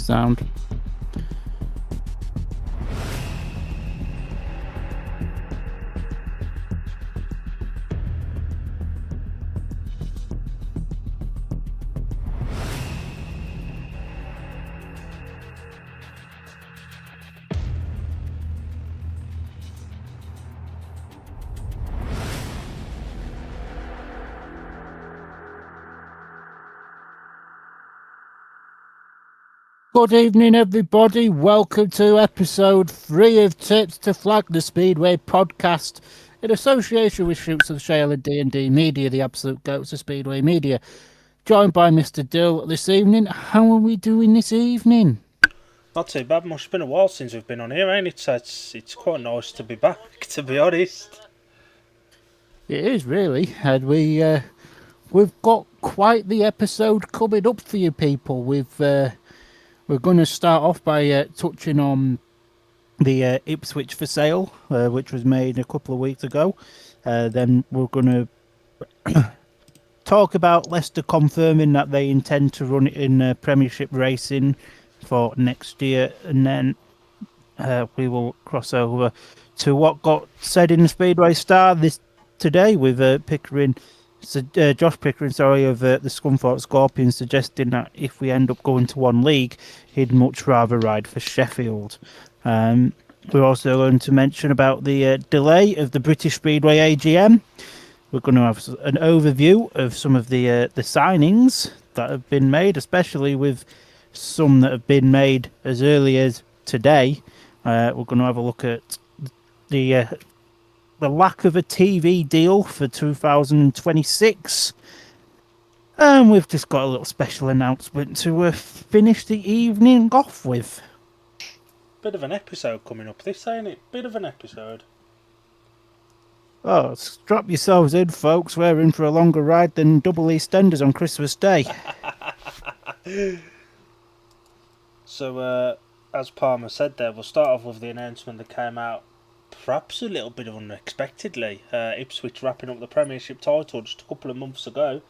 Sound. Good evening, everybody. Welcome to episode 3 of Tapes2Flag, the Speedway podcast, in association with Shoots of Shale and D&D Media, the absolute goats of Speedway Media. Joined by Mr. Dill this evening. How are we doing this evening? Not too bad. Must have been a while since we've been on here, ain't it? It's quite nice to be back, to be honest. It is, really. And we've got quite the episode coming up for you people. We're going to start off by touching on the Ipswich for sale, which was made a couple of weeks ago. Then we're going to talk about Leicester confirming that they intend to run it in Premiership racing for next year. And then we will cross over to what got said in the Speedway Star today with Josh Pickering, of the Scunthorpe Scorpions, suggesting that if we end up going to one league, he'd much rather ride for Sheffield. We're also going to mention about the delay of the British Speedway AGM. We're going to have an overview of some of the signings that have been made, especially with some that have been made as early as today. We're going to have a look at the lack of a TV deal for 2026. And we've just got a little special announcement to finish the evening off with. Bit of an episode coming up this, ain't it? Bit of an episode. Oh, strap yourselves in, folks. We're in for a longer ride than double EastEnders on Christmas Day. So, as Palmer said there, we'll start off with the announcement that came out perhaps a little bit unexpectedly. Ipswich wrapping up the Premiership title just a couple of months ago,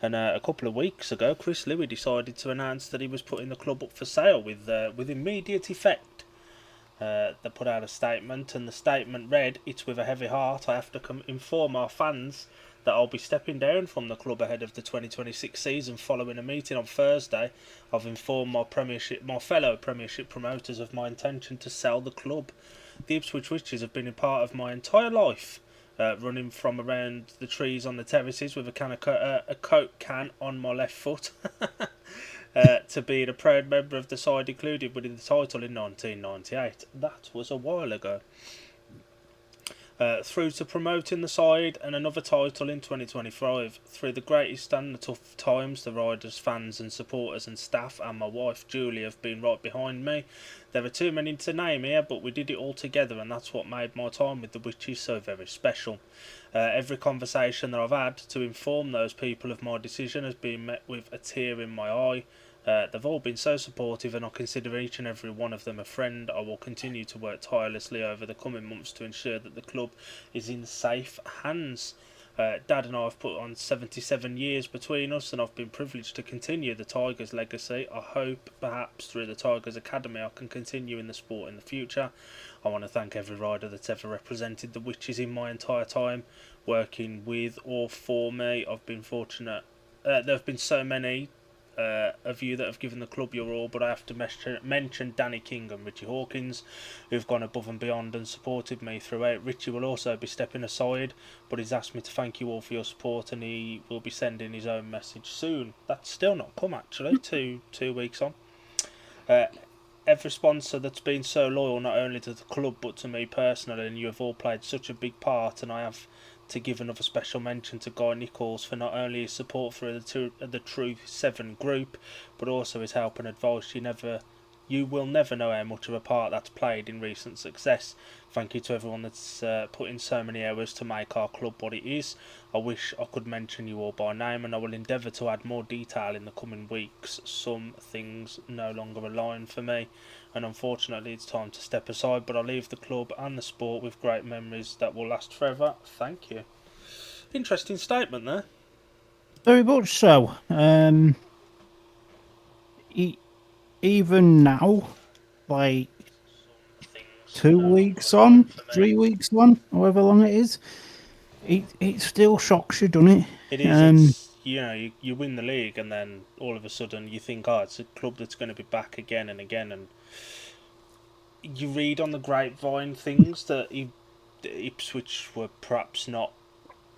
and a couple of weeks ago Chris Lewis decided to announce that he was putting the club up for sale with immediate effect. They put out a statement, and the statement read, "It's with a heavy heart I have to inform our fans that I'll be stepping down from the club ahead of the 2026 season. Following a meeting on Thursday, I've informed my fellow Premiership promoters of my intention to sell the club. The Ipswich Witches have been a part of my entire life, running from around the trees on the terraces with a Coke can on my left foot, to being a proud member of the side included winning the title in 1998. That was a while ago. Through to promoting the side and another title in 2025. Through the greatest and the tough times, the riders, fans and supporters and staff and my wife Julie have been right behind me. There are too many to name here, but we did it all together, and that's what made my time with the Witches so very special. Every conversation that I've had to inform those people of my decision has been met with a tear in my eye. They've all been so supportive, and I consider each and every one of them a friend. I will continue to work tirelessly over the coming months to ensure that the club is in safe hands. Dad and I have put on 77 years between us, and I've been privileged to continue the Tigers' legacy. I hope, perhaps, through the Tigers Academy, I can continue in the sport in the future. I want to thank every rider that's ever represented the Witches in my entire time working with or for me. I've been fortunate. There have been so many of you that have given the club your all, but I have to mention Danny King and Richie Hawkins, who've gone above and beyond and supported me throughout. Richie will also be stepping aside, but he's asked me to thank you all for your support, and he will be sending his own message soon. That's still not come, actually, two weeks on. Every sponsor that's been so loyal, not only to the club but to me personally, and you have all played such a big part, and I have to give another special mention to Guy Nichols for not only his support for the True 7 group, but also his help and advice. You will never know how much of a part that's played in recent success. Thank you to everyone that's put in so many hours to make our club what it is. I wish I could mention you all by name, and I will endeavour to add more detail in the coming weeks. Some things no longer align for me, and unfortunately it's time to step aside, but I leave the club and the sport with great memories that will last forever. Thank you. Interesting statement there. Very much so. Even now, like 2 weeks on, 3 weeks on, however long it is, it still shocks you, doesn't it? It is. You win the league, and then all of a sudden you think, oh, it's a club that's going to be back again and again, and you read on the grapevine things that Ipswich were perhaps not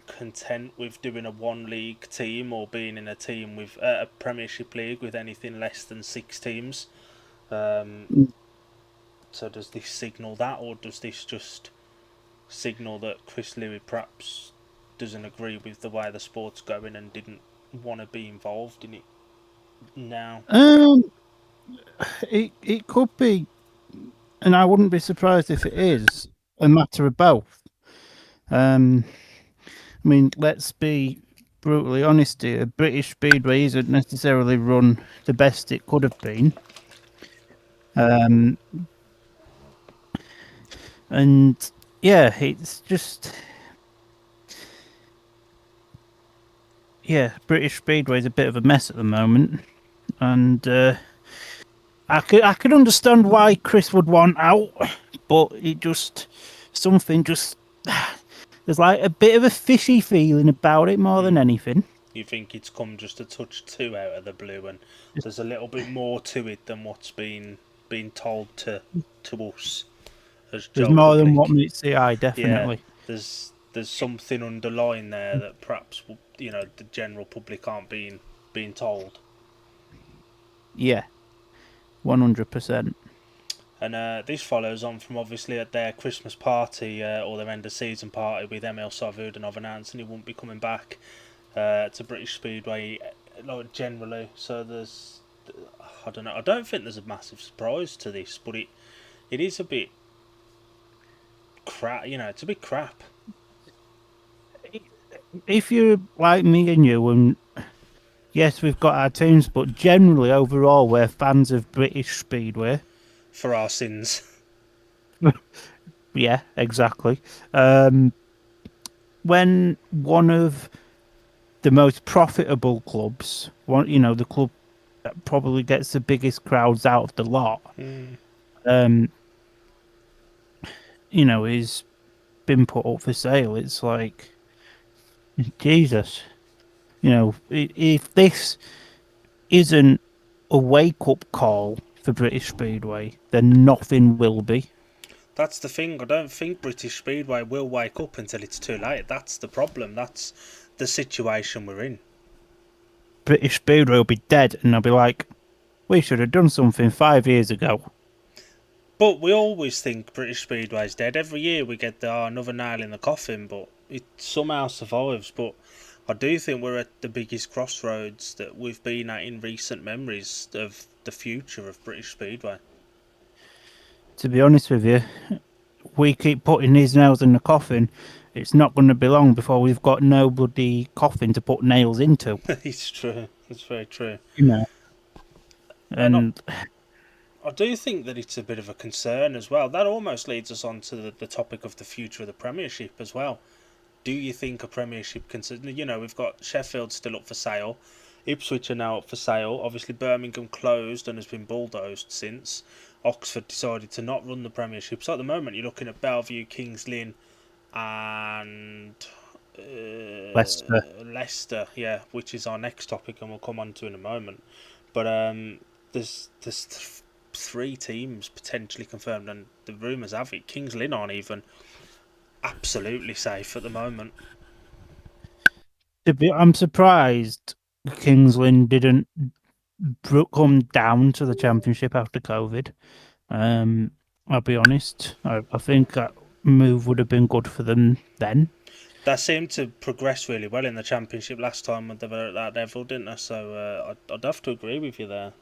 content with doing a one-league team or being in a team with a Premiership league with anything less than 6 teams. So does this signal that, or does this just signal that Chris Lewis perhaps doesn't agree with the way the sport's going and didn't want to be involved in it now? It could be, and I wouldn't be surprised if it is a matter of both. I mean, let's be brutally honest here. British Speedway isn't necessarily run the best it could have been. And yeah, it's just, yeah, British Speedway is a bit of a mess at the moment, and I could understand why Chris would want out, but something there's like a bit of a fishy feeling about it more than anything. You think it's come just a touch too out of the blue, and there's a little bit more to it than what's been told to us. There's more than what meets the eye, definitely. Yeah, there's something underlying there that perhaps the general public aren't being told. Yeah, 100%. And this follows on from obviously at their Christmas party or their end of season party with Emil Savudinov announcing he won't be coming back to British Speedway, like generally. So there's, I don't know. I don't think there's a massive surprise to this, but it is a bit crap. It's a bit crap. If you're like me and you, and yes, we've got our teams, but generally overall we're fans of British Speedway. For our sins. Yeah, exactly. When one of the most profitable clubs, the club that probably gets the biggest crowds out of the lot, is been put up for sale, it's like, Jesus. If this isn't a wake-up call for British Speedway, then nothing will be. That's the thing. I don't think British Speedway will wake up until it's too late. That's the problem. That's the situation we're in. British Speedway will be dead, and they'll be like, we should have done something 5 years ago. But we always think British Speedway's dead. Every year we get another nail in the coffin, but it somehow survives. But I do think we're at the biggest crossroads that we've been at in recent memories of the future of British Speedway. To be honest with you, we keep putting these nails in the coffin. It's not going to be long before we've got no bloody coffin to put nails into. It's true. It's very true. And And I do think that it's a bit of a concern as well. That almost leads us on to the topic of the future of the Premiership as well. Do you think a Premiership can... we've got Sheffield still up for sale. Ipswich are now up for sale. Obviously, Birmingham closed and has been bulldozed since. Oxford decided to not run the Premiership. So at the moment, you're looking at Bellevue, Kings Lynn, and Leicester. Leicester, yeah, which is our next topic, and we'll come on to in a moment. But there's three teams potentially confirmed, and the rumours have it Kings Lynn aren't even absolutely safe at the moment. I'm surprised Kings Lynn didn't come down to the Championship after COVID. I'll be honest. I think that move would have been good for them then. They seemed to progress really well in the Championship last time when they were at that level, didn't they? So I'd have to agree with you there.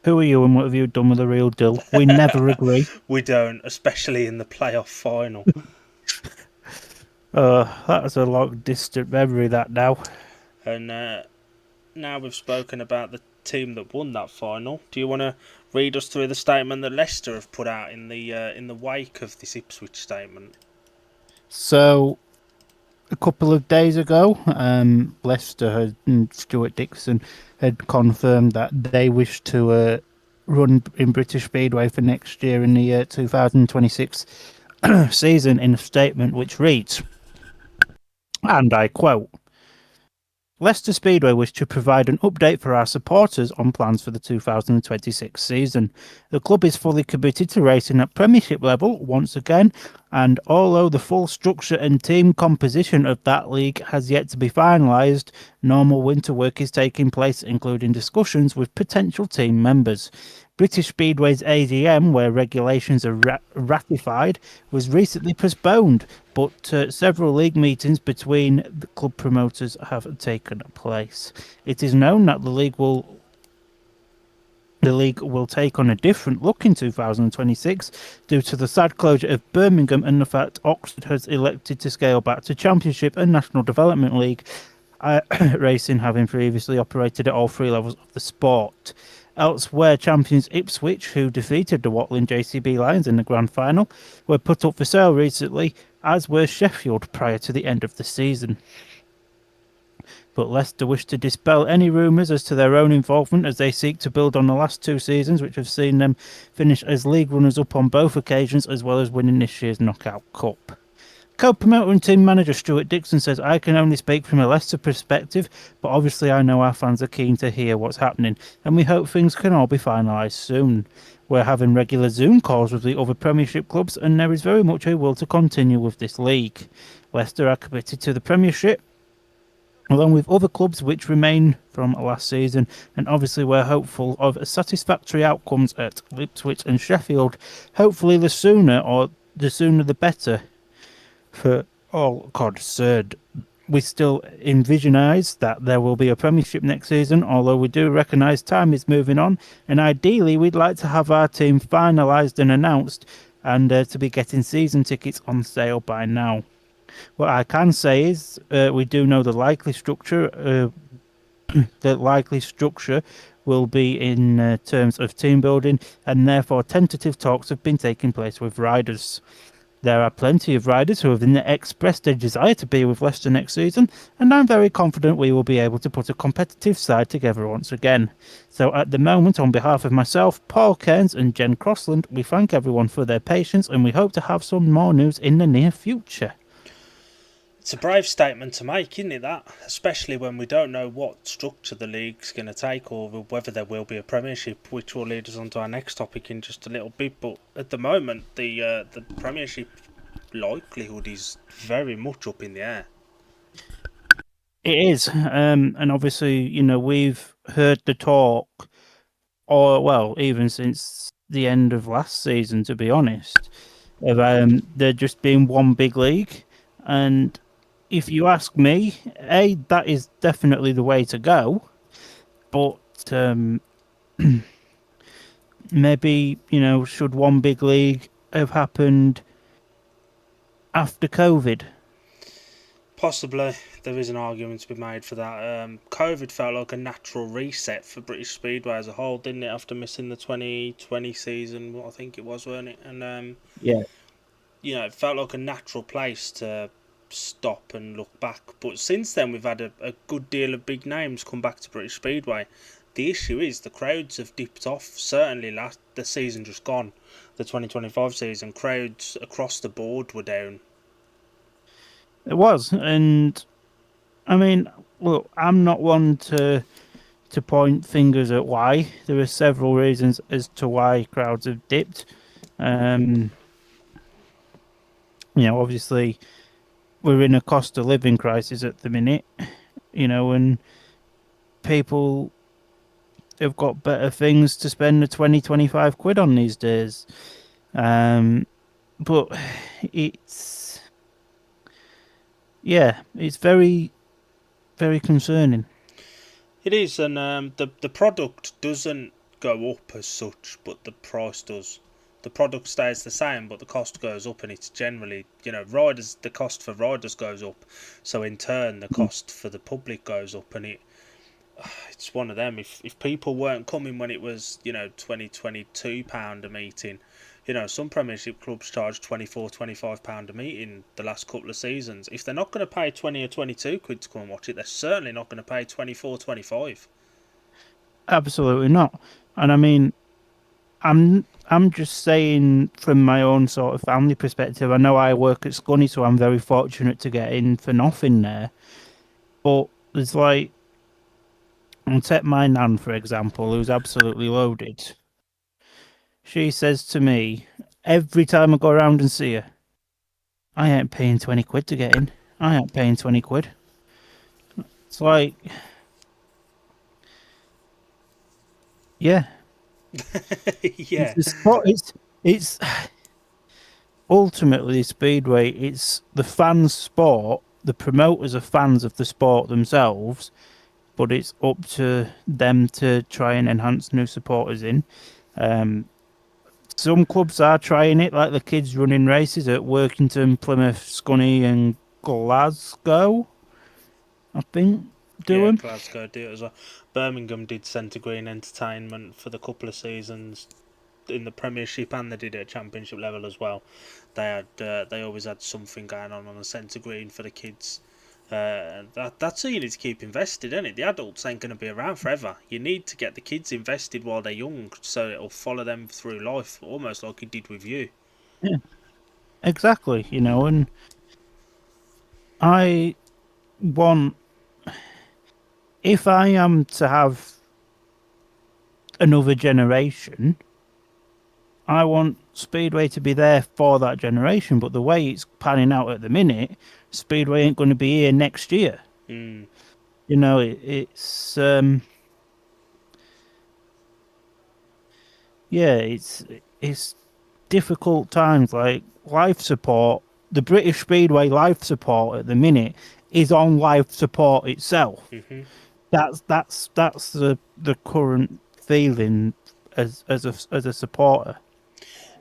Who are you and what have you done with the real deal? We never agree. We don't, especially in the playoff final. That's a long distant memory, that now. And now we've spoken about the team that won that final, do you want to read us through the statement that Leicester have put out in the wake of this Ipswich statement? So, a couple of days ago, Leicester and Stuart Dixon had confirmed that they wish to run in British Speedway for next year in the 2026 season in a statement which reads, and I quote, Leicester Speedway wish to provide an update for our supporters on plans for the 2026 season. The club is fully committed to racing at Premiership level once again, and although the full structure and team composition of that league has yet to be finalised, normal winter work is taking place, including discussions with potential team members. British Speedway's AGM, where regulations are ratified, was recently postponed, but several league meetings between the club promoters have taken place. It is known that the league will take on a different look in 2026 due to the sad closure of Birmingham and the fact Oxford has elected to scale back to Championship and National Development League racing, having previously operated at all three levels of the sport. Elsewhere, champions Ipswich, who defeated the Watling JCB Lions in the grand final, were put up for sale recently, as were Sheffield prior to the end of the season. But Leicester wish to dispel any rumours as to their own involvement as they seek to build on the last two seasons, which have seen them finish as league runners-up on both occasions, as well as winning this year's Knockout Cup. Co-promoter and team manager Stuart Dixon says, I can only speak from a Leicester perspective, but obviously I know our fans are keen to hear what's happening, and we hope things can all be finalised soon. We're having regular Zoom calls with the other Premiership clubs, and there is very much a will to continue with this league. Leicester are committed to the Premiership, along with other clubs which remain from last season, and obviously we're hopeful of satisfactory outcomes at Ipswich and Sheffield. Hopefully the sooner the better for all concerned. We still envisionise that there will be a Premiership next season, although we do recognise time is moving on, and ideally we'd like to have our team finalised and announced, and to be getting season tickets on sale by now. What I can say is we do know the likely structure. The likely structure will be in terms of team building, and therefore tentative talks have been taking place with riders. There are plenty of riders who have expressed their desire to be with Leicester next season, and I'm very confident we will be able to put a competitive side together once again. So at the moment, on behalf of myself, Paul Cairns and Jen Crossland, we thank everyone for their patience, and we hope to have some more news in the near future. It's a brave statement to make, isn't it, that? Especially when we don't know what structure the league's going to take or whether there will be a Premiership, which will lead us on to our next topic in just a little bit. But at the moment, the Premiership likelihood is very much up in the air. It is, and obviously, we've heard the talk, even since the end of last season, to be honest, of there just being one big league, and if you ask me, that is definitely the way to go. But maybe, should one big league have happened after COVID? Possibly, there is an argument to be made for that. COVID felt like a natural reset for British Speedway as a whole, didn't it? After missing the 2020 season, what I think it was, weren't it? And Yeah. it felt like a natural place to stop and look back. But since then, we've had a good deal of big names come back to British Speedway. The issue is the crowds have dipped off. Certainly, the season just gone, the 2025 season, crowds across the board were down. It was, and I mean, look, I'm not one to point fingers at why. There are several reasons as to why crowds have dipped. Obviously, we're in a cost of living crisis at the minute, and people have got better things to spend the 25 quid on these days. But it's very, very concerning. It is, and the product doesn't go up as such, but the price does. The product stays the same, but the cost goes up, and it's generally, riders. The cost for riders goes up, so in turn the cost for the public goes up, and it's one of them. If people weren't coming when it was £22 a meeting, some Premiership clubs charge £24-25 a meeting the last couple of seasons. If they're not going to pay 20 or 22 quid to come and watch it, they're certainly not going to pay 24-25. Absolutely not. And I mean, I'm just saying from my own sort of family perspective. I know I work at Scunny, so I'm very fortunate to get in for nothing there. But there's like, I'll take my nan for example, who's absolutely loaded. She says to me every time I go around and see her, I ain't paying 20 quid to get in. I ain't paying 20 quid. It's like, yeah. Yeah. It's ultimately Speedway. It's the fans' sport. The promoters are fans of the sport themselves, but it's up to them to try and enhance new supporters in. Some clubs are trying it, like the kids running races at Workington, Plymouth, Scunny, and Glasgow. I think doing. Glasgow do it as well. Birmingham did Centre Green Entertainment for the couple of seasons in the Premiership, and they did it at Championship level as well. They always had something going on the Centre Green for the kids. That's who you need to keep invested, isn't it? The adults ain't going to be around forever. You need to get the kids invested while they're young, so it'll follow them through life, almost like it did with you. Yeah, exactly. And I want, if I am to have another generation, I want Speedway to be there for that generation. But the way it's panning out at the minute, Speedway ain't going to be here next year. It's it's difficult times. Like life support, the British Speedway life support at the minute is on life support itself. Mm-hmm. That's the current feeling as a supporter.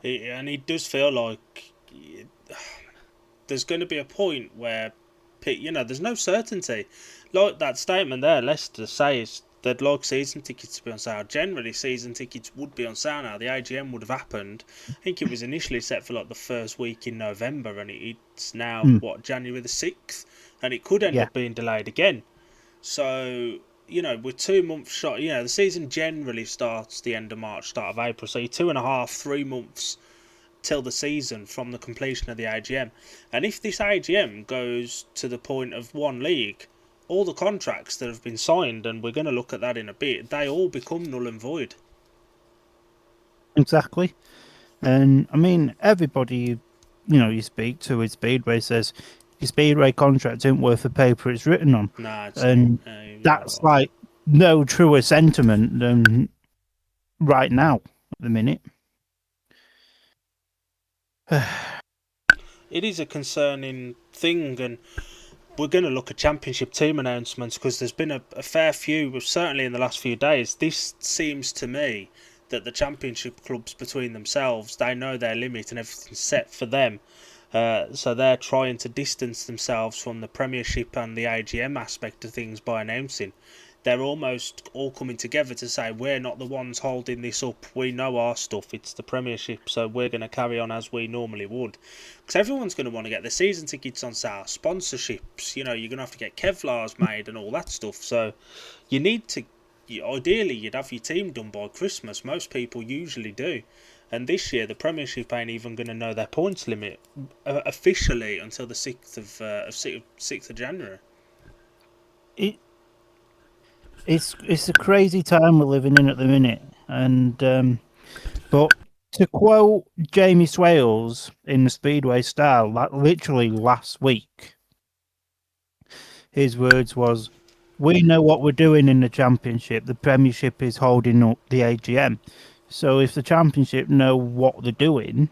And it does feel like there's going to be a point where, there's no certainty. Like that statement there, Leicester says they'd like season tickets to be on sale. Generally, season tickets would be on sale now. The AGM would have happened. I think it was initially set for like the first week in November, and it's now, January the 6th? And it could end up being delayed again. So, we're 2 months short. The season generally starts the end of March, start of April. So you're 2.5, 3 months till the season from the completion of the AGM. And if this AGM goes to the point of one league, all the contracts that have been signed, and we're going to look at that in a bit, they all become null and void. Exactly. And I mean, everybody you speak to with Speedway says your Speedway contract isn't worth the paper it's written on. Nah, and that's like no truer sentiment than right now at the minute. It is a concerning thing, and we're going to look at Championship team announcements because there's been a fair few, certainly in the last few days. This seems to me that the Championship clubs between themselves, they know their limit and everything's set for them. So they're trying to distance themselves from the Premiership and the AGM aspect of things by announcing. They're almost all coming together to say we're not the ones holding this up. We know our stuff. It's the Premiership, so we're going to carry on as we normally would. Because everyone's going to want to get the season tickets on sale, sponsorships. You're going to have to get Kevlars made and all that stuff. So you need to. Ideally, you'd have your team done by Christmas. Most people usually do. And this year, the Premiership ain't even going to know their points limit officially until the 6th of January. It's a crazy time we're living in at the minute, and but to quote Jamie Swales in the Speedway Star, literally last week, his words was, "We know what we're doing in the Championship. The Premiership is holding up the AGM. So if the Championship know what they're doing,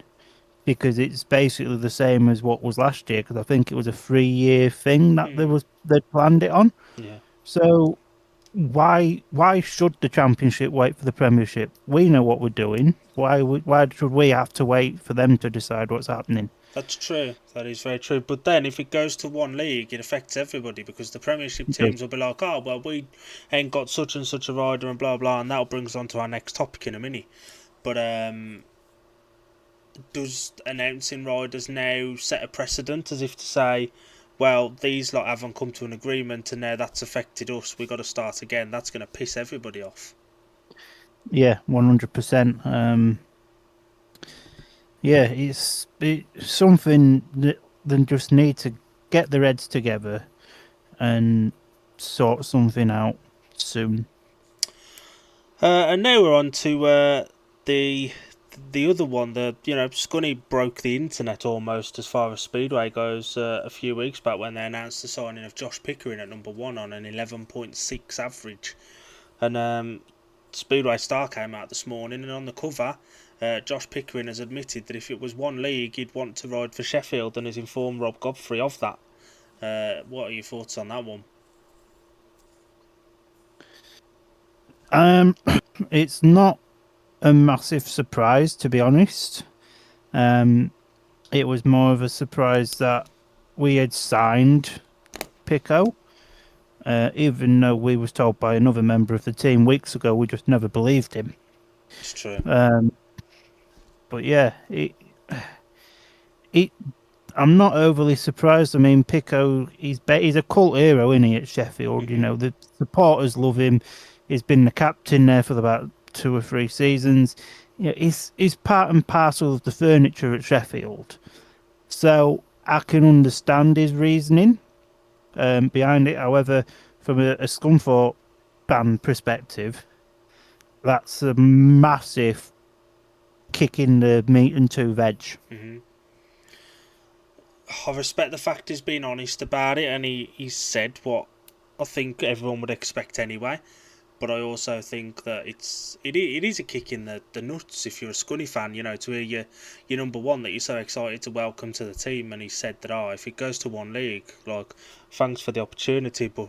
because it's basically the same as what was last year, because I think it was a 3-year thing that they planned it on. Yeah. So why should the Championship wait for the Premiership? We know what we're doing. Why should we have to wait for them to decide what's happening?" That's true. That is very true. But then if it goes to one league, it affects everybody because the Premiership teams will be like, oh, well, we ain't got such and such a rider and blah, blah, and that'll bring us on to our next topic in a minute. But does announcing riders now set a precedent as if to say, well, these lot haven't come to an agreement and now that's affected us, we've got to start again? That's going to piss everybody off. Yeah, 100%. Yeah, it's something that they just need to get their heads together and sort something out soon. And now we're on to the other one. Scunny broke the internet almost as far as Speedway goes a few weeks back when they announced the signing of Josh Pickering at number 1 on an 11.6 average. And Speedway Star came out this morning, and on the cover, Josh Pickering has admitted that if it was one league, he'd want to ride for Sheffield and has informed Rob Godfrey of that. What are your thoughts on that one? It's not a massive surprise, to be honest. It was more of a surprise that we had signed Pico, even though we was told by another member of the team weeks ago. We just never believed him. It's true. But yeah, I'm not overly surprised. I mean, Pico, he's a cult hero, isn't he, at Sheffield? Mm-hmm. You know, the supporters love him. He's been the captain there for about 2 or 3 seasons. Yeah, he's part and parcel of the furniture at Sheffield. So I can understand his reasoning behind it. However, from a Scunthorpe fan perspective, that's a massive kick in the meat and 2 veg. Mm-hmm. I respect the fact he's been honest about it, and he said what I think everyone would expect anyway. But I also think that it is a kick in the nuts if you're a Scunny fan, to hear your number 1 that you're so excited to welcome to the team, and he said that if it goes to one league, like, thanks for the opportunity, but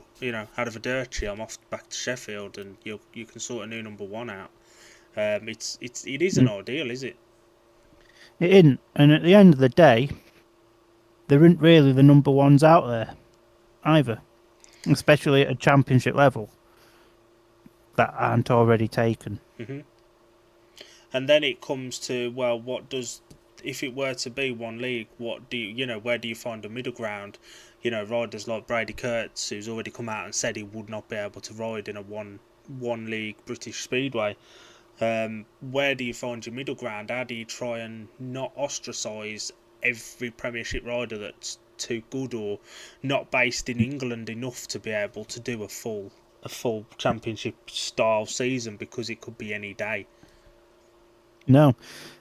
out of a dirty, I'm off back to Sheffield, and you can sort a new number 1 out. It isn't ideal, is it? It isn't, and at the end of the day, there isn't really the number 1s out there either, especially at a championship level, that aren't already taken. Mm-hmm. And then it comes to, well, if it were to be one league, where do you find a middle ground? Riders like Brady Kurtz, who's already come out and said he would not be able to ride in a one league British Speedway. Where do you find your middle ground? How do you try and not ostracise every Premiership rider that's too good or not based in England enough to be able to do a full Championship style season, because it could be any day? No.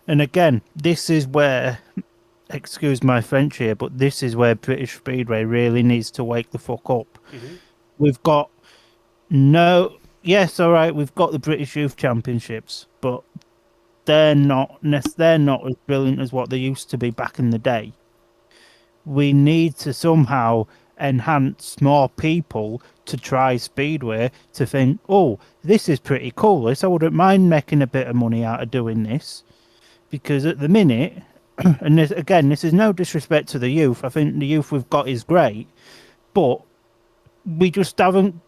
And again, this is where, excuse my French here, but this is where British Speedway really needs to wake the fuck up. Mm-hmm. We've got yes, all right, we've got the British Youth Championships, but they're not as brilliant as what they used to be back in the day. We need to somehow enhance more people to try Speedway, to think, oh, this is pretty cool. I wouldn't mind making a bit of money out of doing this, because at the minute, And this is no disrespect to the youth. I think the youth we've got is great, but we just haven't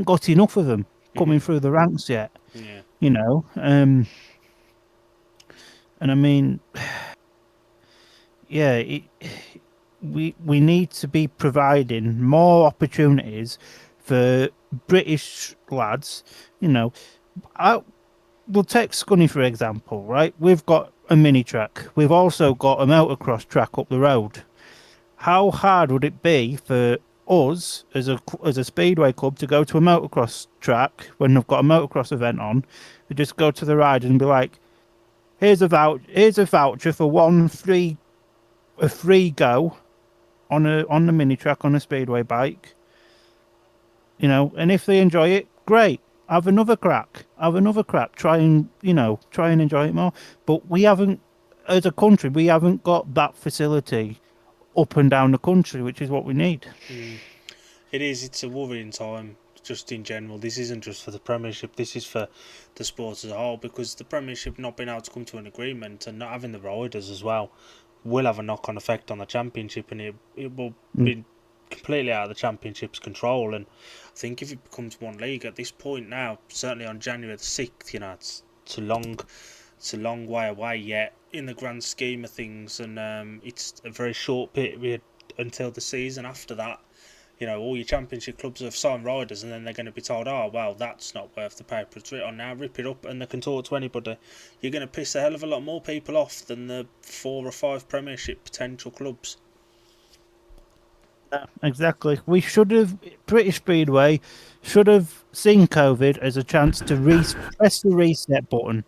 got enough of them coming through the ranks yet. Yeah. You know, and I mean, yeah, we need to be providing more opportunities for British lads. You know, we'll take Scunny for example, right? We've got a mini track. We've also got a motocross track up the road. How hard would it be for us as a speedway club to go to a motocross track when they've got a motocross event on? We just go to the ride and be like, here's a voucher for a free go on the mini track on a speedway bike. You know, and if they enjoy it, great. Have another crack. Try and enjoy it more. But we haven't, as a country, we haven't got that facility up and down the country, which is what we need. It is. It's a worrying time, just in general. This isn't just for the Premiership. This is for the sport as a whole, because the Premiership not being able to come to an agreement and not having the riders as well will have a knock-on effect on the Championship, and it will be completely out of the Championship's control. And I think if it becomes one league at this point now, certainly on January the 6th, you know, it's a long way away yet in the grand scheme of things, and it's a very short period until the season after that. You know, all your Championship clubs have signed riders, and then they're going to be told, oh, well, that's not worth the paper it's written on now, rip it up, and they can talk to anybody. You're going to piss a hell of a lot more people off than the 4 or 5 Premiership potential clubs. Yeah, exactly. British Speedway should have seen COVID as a chance to press the reset button.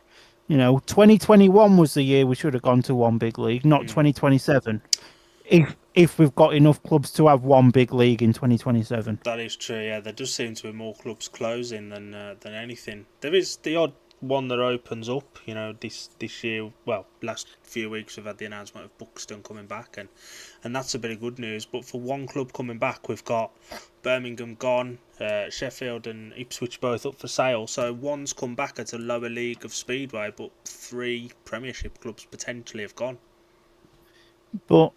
You know, 2021 was the year we should have gone to one big league, not 2027. If we've got enough clubs to have one big league in 2027. That is true, yeah. There does seem to be more clubs closing than anything. There is the odd one that opens up, you know, this year. Well, last few weeks we've had the announcement of Buxton coming back, and that's a bit of good news. But for one club coming back, we've got Birmingham gone, Sheffield and Ipswich both up for sale. So one's come back at a lower league of Speedway, but 3 Premiership clubs potentially have gone. But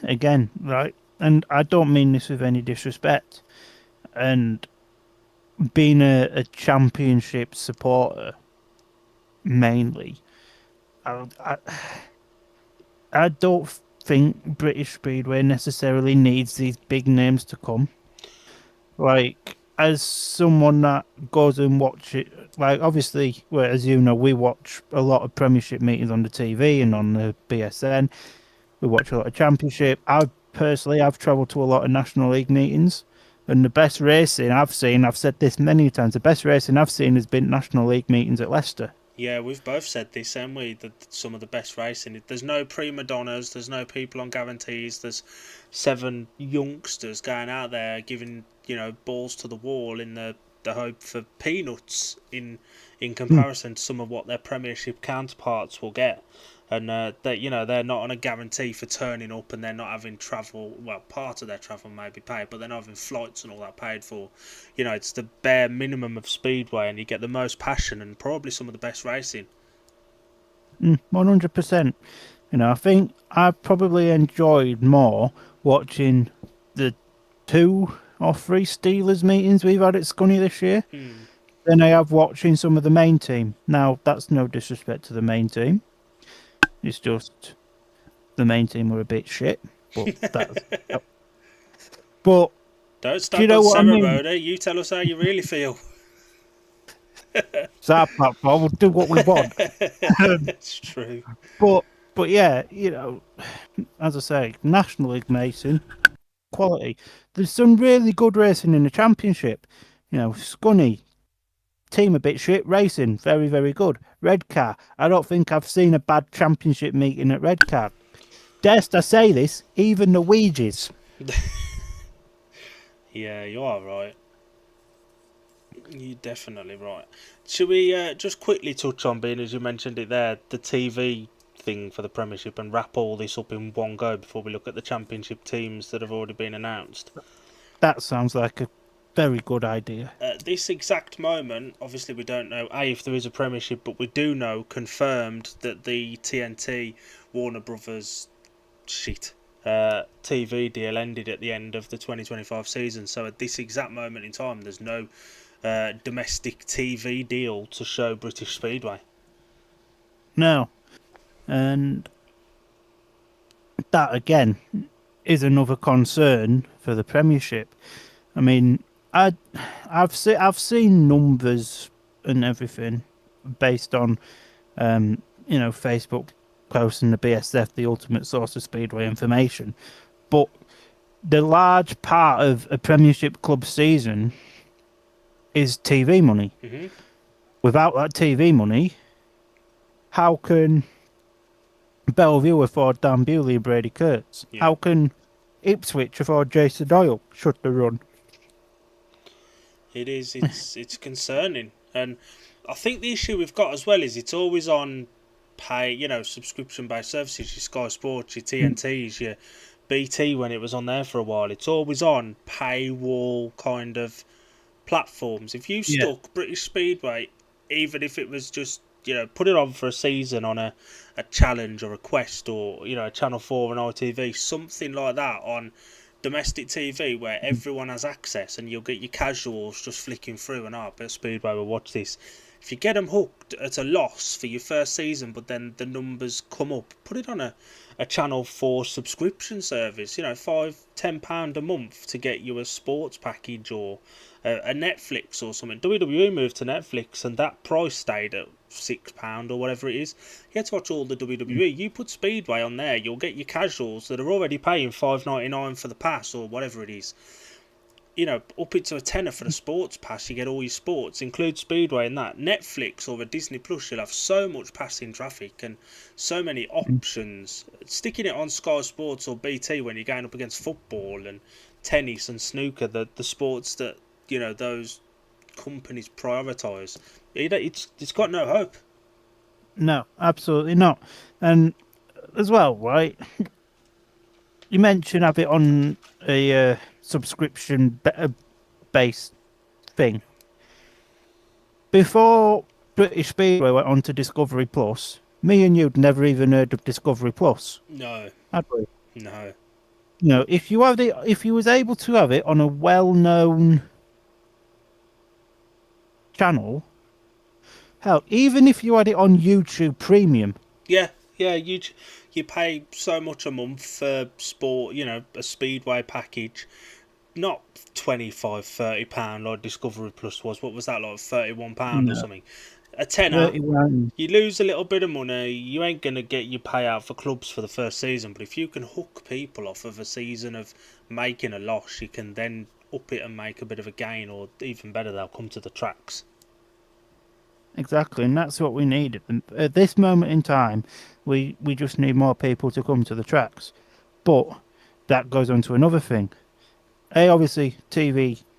again, right, and I don't mean this with any disrespect, and being a Championship supporter mainly, I don't think British Speedway necessarily needs these big names to come. Like, as someone that goes and watch it, like, obviously, well, as you know, we watch a lot of Premiership meetings on the TV and on the BSN. We watch a lot of Championship. I've travelled to a lot of National League meetings, and the best racing I've seen, I've said this many times, the best racing I've seen has been National League meetings at Leicester. Yeah, we've both said this, haven't we? That some of the best racing. There's no prima donnas. There's no people on guarantees. There's 7 youngsters going out there giving, you know, balls to the wall in the hope for peanuts in comparison to some of what their Premiership counterparts will get. And they're not on a guarantee for turning up, and they're not having travel. Well, part of their travel may be paid, but they're not having flights and all that paid for. You know, it's the bare minimum of Speedway, and you get the most passion and probably some of the best racing. 100%. You know, I think I probably enjoyed more watching the 2 or 3 Steelers meetings we've had at Scunny this year than I have watching some of the main team. Now, that's no disrespect to the main team. It's just the main team were a bit shit, but that's. But don't stop on ceremony. You tell us how you really feel. It's our platform. We'll do what we want. It's true. But yeah, you know, as I say, National League racing quality. There's some really good racing in the Championship. You know, Scunny. Team a bit shit, racing very, very good. Redcar, I don't think I've seen a bad Championship meeting at Redcar. Darest I say this, even the wages. Yeah, you are right. You're definitely right. Should we just quickly touch on, being as you mentioned it there, the TV thing for the Premiership, and wrap all this up in one go before we look at the Championship teams that have already been announced? That sounds like a Very good idea. At this exact moment, obviously we don't know if there is a Premiership, but we do know confirmed that the TNT Warner Brothers TV deal ended at the end of the 2025 season. So at this exact moment in time, there's no domestic TV deal to show British Speedway. No. And that, again, is another concern for the Premiership. I mean, I've seen numbers and everything based on, Facebook posting the BSF, the ultimate source of Speedway information. But the large part of a Premiership club season is TV money. Mm-hmm. Without that TV money, how can Bellevue afford Dan Bewley and Brady Kurtz? Yeah. How can Ipswich afford Jason Doyle? Shut the run. It's concerning. And I think the issue we've got as well is it's always on subscription-based services, your Sky Sports, your TNTs, your BT when it was on there for a while. It's always on paywall kind of platforms. If you stuck British Speedway, even if it was just, put it on for a season on a challenge or a quest or, a Channel 4 and ITV, something like that on domestic TV where everyone has access and you'll get your casuals just flicking through and Bit of Speedway will watch this. If you get them hooked at a loss for your first season, but then the numbers come up, put it on a Channel 4 subscription service, £5-10 a month to get you a sports package or a Netflix or something. WWE moved to Netflix and that price stayed at £6 or whatever it is. You had to watch all the WWE. You put Speedway on there, you'll get your casuals that are already paying $5.99 for the pass or whatever it is. Up it to a tenner for the sports pass, you get all your sports, include Speedway and that. Netflix or the Disney Plus, you'll have so much passing traffic and so many options. Sticking it on Sky Sports or BT when you're going up against football and tennis and snooker, the sports that, those companies prioritise, it's got no hope. No, absolutely not. And as well, right, you mentioned have it on a subscription-based thing. Before British Speedway went on to Discovery Plus, me and you'd never even heard of Discovery Plus. No. Had we? No. If you was able to have it on a well-known channel, hell, even if you had it on YouTube Premium. Yeah, you pay so much a month for sport, a Speedway package. Not £25-30 like Discovery Plus was. What was that, like £31 or something? A tenner. 31. You lose a little bit of money. You ain't going to get your payout for clubs for the first season. But if you can hook people off of a season of making a loss, you can then up it and make a bit of a gain. Or even better, they'll come to the tracks. Exactly, and that's what we need. At this moment in time, we just need more people to come to the tracks. But that goes on to another thing. A, obviously,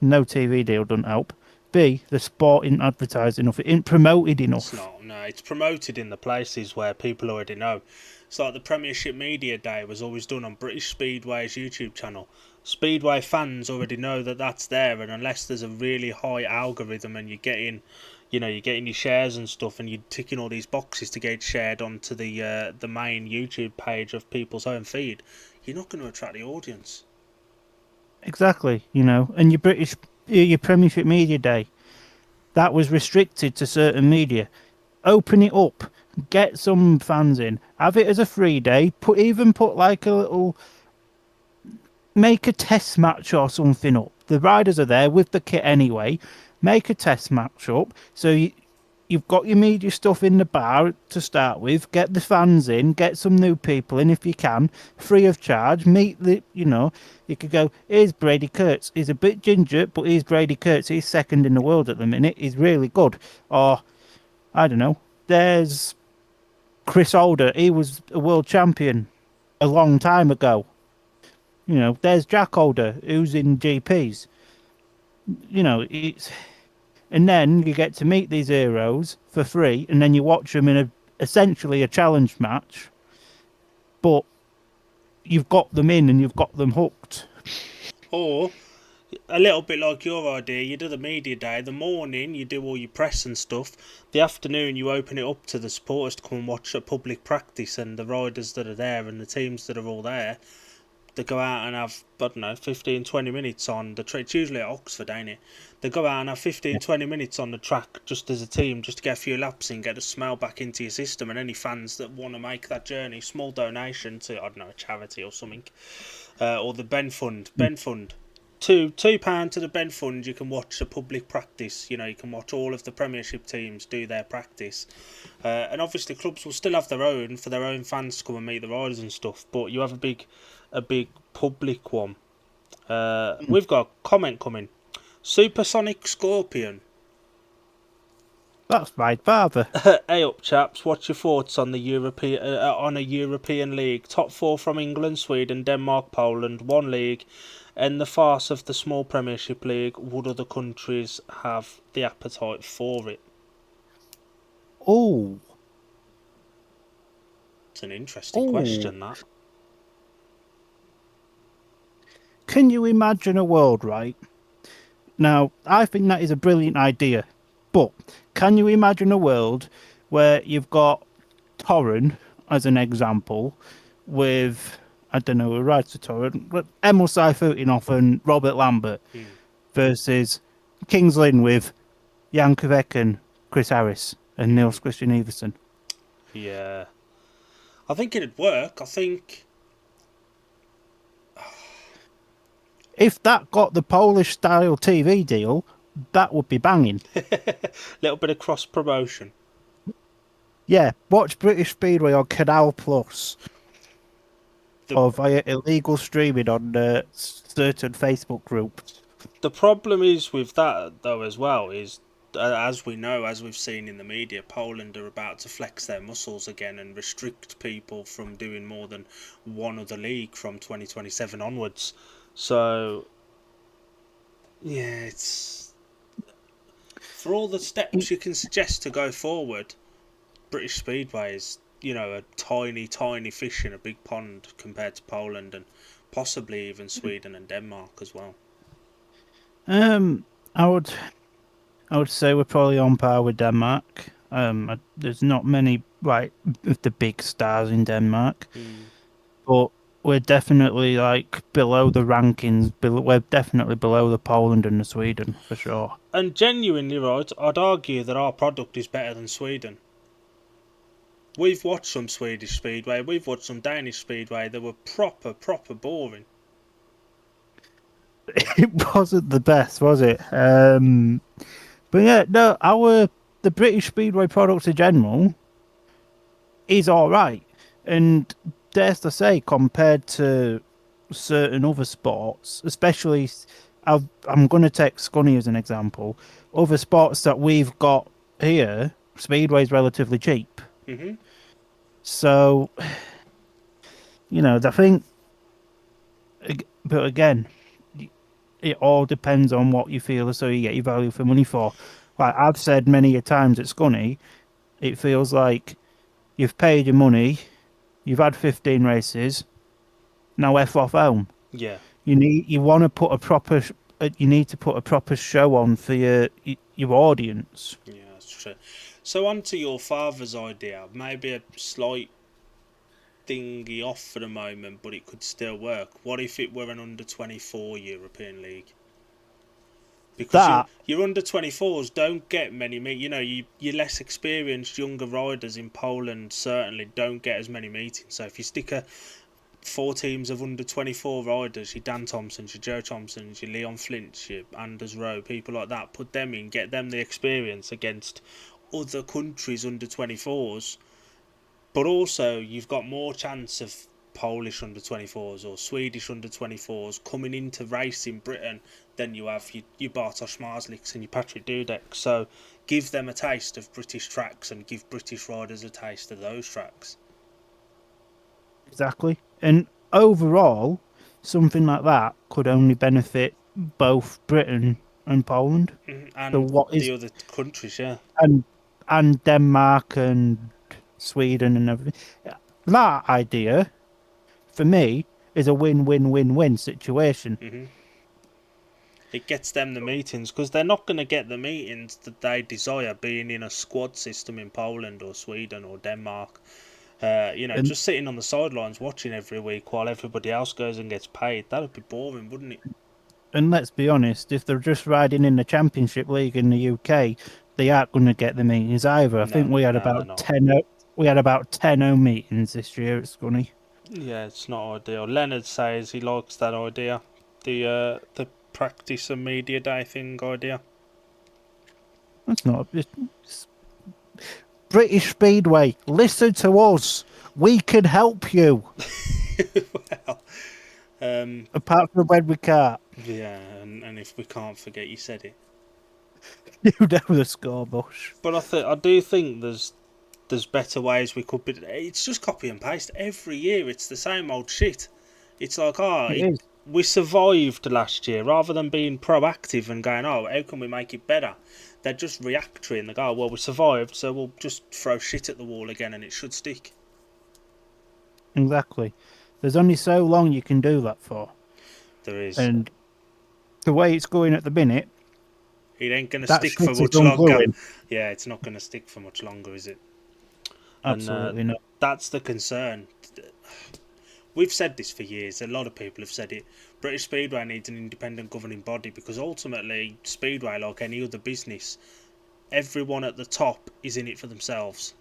no TV deal doesn't help. B, the sport isn't advertised enough. It isn't promoted enough. It's not, no. It's promoted in the places where people already know. It's like the Premiership Media Day was always done on British Speedway's YouTube channel. Speedway fans already know that that's there, and unless there's a really high algorithm and you're getting your shares and stuff, and you're ticking all these boxes to get shared onto the main YouTube page of people's home feed, you're not going to attract the audience. Exactly, and your Premiership Media Day, that was restricted to certain media. Open it up, get some fans in, have it as a free day. Put like a little, make a test match or something up. The riders are there with the kit anyway. Make a test match up. So you've got your media stuff in the bar to start with. Get the fans in. Get some new people in if you can. Free of charge. Meet you could go, here's Brady Kurtz. He's a bit ginger, but he's Brady Kurtz. He's second in the world at the minute. He's really good. Or, I don't know, there's Chris Alder. He was a world champion a long time ago. There's Jack Alder, who's in GPs. It's... And then you get to meet these heroes for free, and then you watch them in essentially a challenge match. But you've got them in and you've got them hooked. Or A little bit like your idea. You do the media day. The morning, you do all your press and stuff. The afternoon, you open it up to the supporters to come and watch a public practice, and the riders that are there and the teams that are all there. They go out and have, I don't know, 15, 20 minutes on the track. It's usually at Oxford, ain't it? They go out and have 15, 20 minutes on the track just as a team, just to get a few laps in, get the smell back into your system. And any fans that want to make that journey, small donation to, I don't know, a charity or something, or the Ben Fund. Ben Fund. £2 to the Ben Fund, you can watch a public practice. You know, you can watch all of the Premiership teams do their practice. And obviously clubs will still have their own, for their own fans to come and meet the riders and stuff. But you have a big public one. We've got a comment coming. Supersonic Scorpion. That's my father. Hey up, chaps. What's your thoughts on the European on a European league? Top 4 from England, Sweden, Denmark, Poland. One league. And the farce of the small Premiership league. Would other countries have the appetite for it? Oh. It's an interesting question, that. Can you imagine a world, right? Now, I think that is a brilliant idea. But can you imagine a world where you've got Torren, as an example, with, I don't know who rides to Torren, but Emil Seifutinov and Robert Lambert, versus Kings Lynn with Jan Kvek and Chris Harris and Niels Christian Everson? Yeah. I think it'd work. I think... If that got the Polish-style TV deal, that would be banging. Little bit of cross-promotion. Yeah, watch British Speedway on Canal Plus. Or via illegal streaming on certain Facebook groups. The problem is with that, though, as well, is, as we know, as we've seen in the media, Poland are about to flex their muscles again and restrict people from doing more than one other league from 2027 onwards. So, yeah, it's... For all the steps you can suggest to go forward, British Speedway is, you know, a tiny, tiny fish in a big pond compared to Poland and possibly even Sweden and Denmark as well. I would say we're probably on par with Denmark. There's not many of the big stars in Denmark, but we're definitely below the rankings. We're definitely below the Poland and the Sweden for sure. And genuinely, right, I'd argue that our product is better than Sweden. We've watched some Swedish Speedway, we've watched some Danish Speedway. They were proper boring. It wasn't the best, was it? But yeah, no, the British Speedway product in general is all right, and dare to say, compared to certain other sports, especially, I'm going to take Scunny as an example. Other sports that we've got here, Speedway's relatively cheap. Mm-hmm. So, you know, I think, but again, it all depends on what you feel as though you get your value for money for. Like I've said many a times at Scunny, it feels like you've paid your money, you've had 15 races, now F off home. Yeah. You need to put a proper show on for your audience. Yeah, that's true. So on to your father's idea, maybe a slight thingy off for the moment, but it could still work. What if it were an under-24 European League? Because your under-24s don't get many you know, your less experienced younger riders in Poland certainly don't get as many meetings. So if you stick 4 teams of under-24 riders, your Dan Thompsons, your Joe Thompsons, your Leon Flints, your Anders Rowe, people like that, put them in, get them the experience against other countries under-24s, but also you've got more chance of Polish under-24s or Swedish under-24s coming into race in Britain than you have your Bartosz Marsliks and your Patrick Dudek. So give them a taste of British tracks and give British riders a taste of those tracks. Exactly. And overall, something like that could only benefit both Britain and Poland. And the other countries, yeah. And Denmark and Sweden and everything. That idea, for me, is a win-win-win-win situation. It gets them the meetings, because they're not going to get the meetings that they desire being in a squad system in Poland or Sweden or Denmark. And Just sitting on the sidelines watching every week while everybody else goes and gets paid, that would be boring, wouldn't it? and let's be honest, if they're just riding in the Championship League in the UK, they aren't going to get the meetings either. I think we had they're about not. 10. We had about 10 home meetings this year at Scunny. Yeah, it's not ideal. Leonard says he likes that idea, the practice and media day thing idea. That's not. It's British Speedway, listen to us. We can help you. Well, Apart from when we can't. yeah, and if we can't forget, you said it. You know the score, Bush. But I do think there's better ways we could be. It's just copy and paste every year. It's the same old shit. It's like, we survived last year. Rather than being proactive and going, how can we make it better? They're just reactory and they go, well, we survived, so we'll just throw shit at the wall again and it should stick. Exactly. There's only so long you can do that for. There is. And the way it's going at the minute, it ain't going to stick for much longer. Yeah, it's not going to stick for much longer, is it? Absolutely not. That's the concern. We've said this for years. A lot of people have said it. British Speedway needs an independent governing body, because ultimately, Speedway, like any other business, everyone at the top is in it for themselves.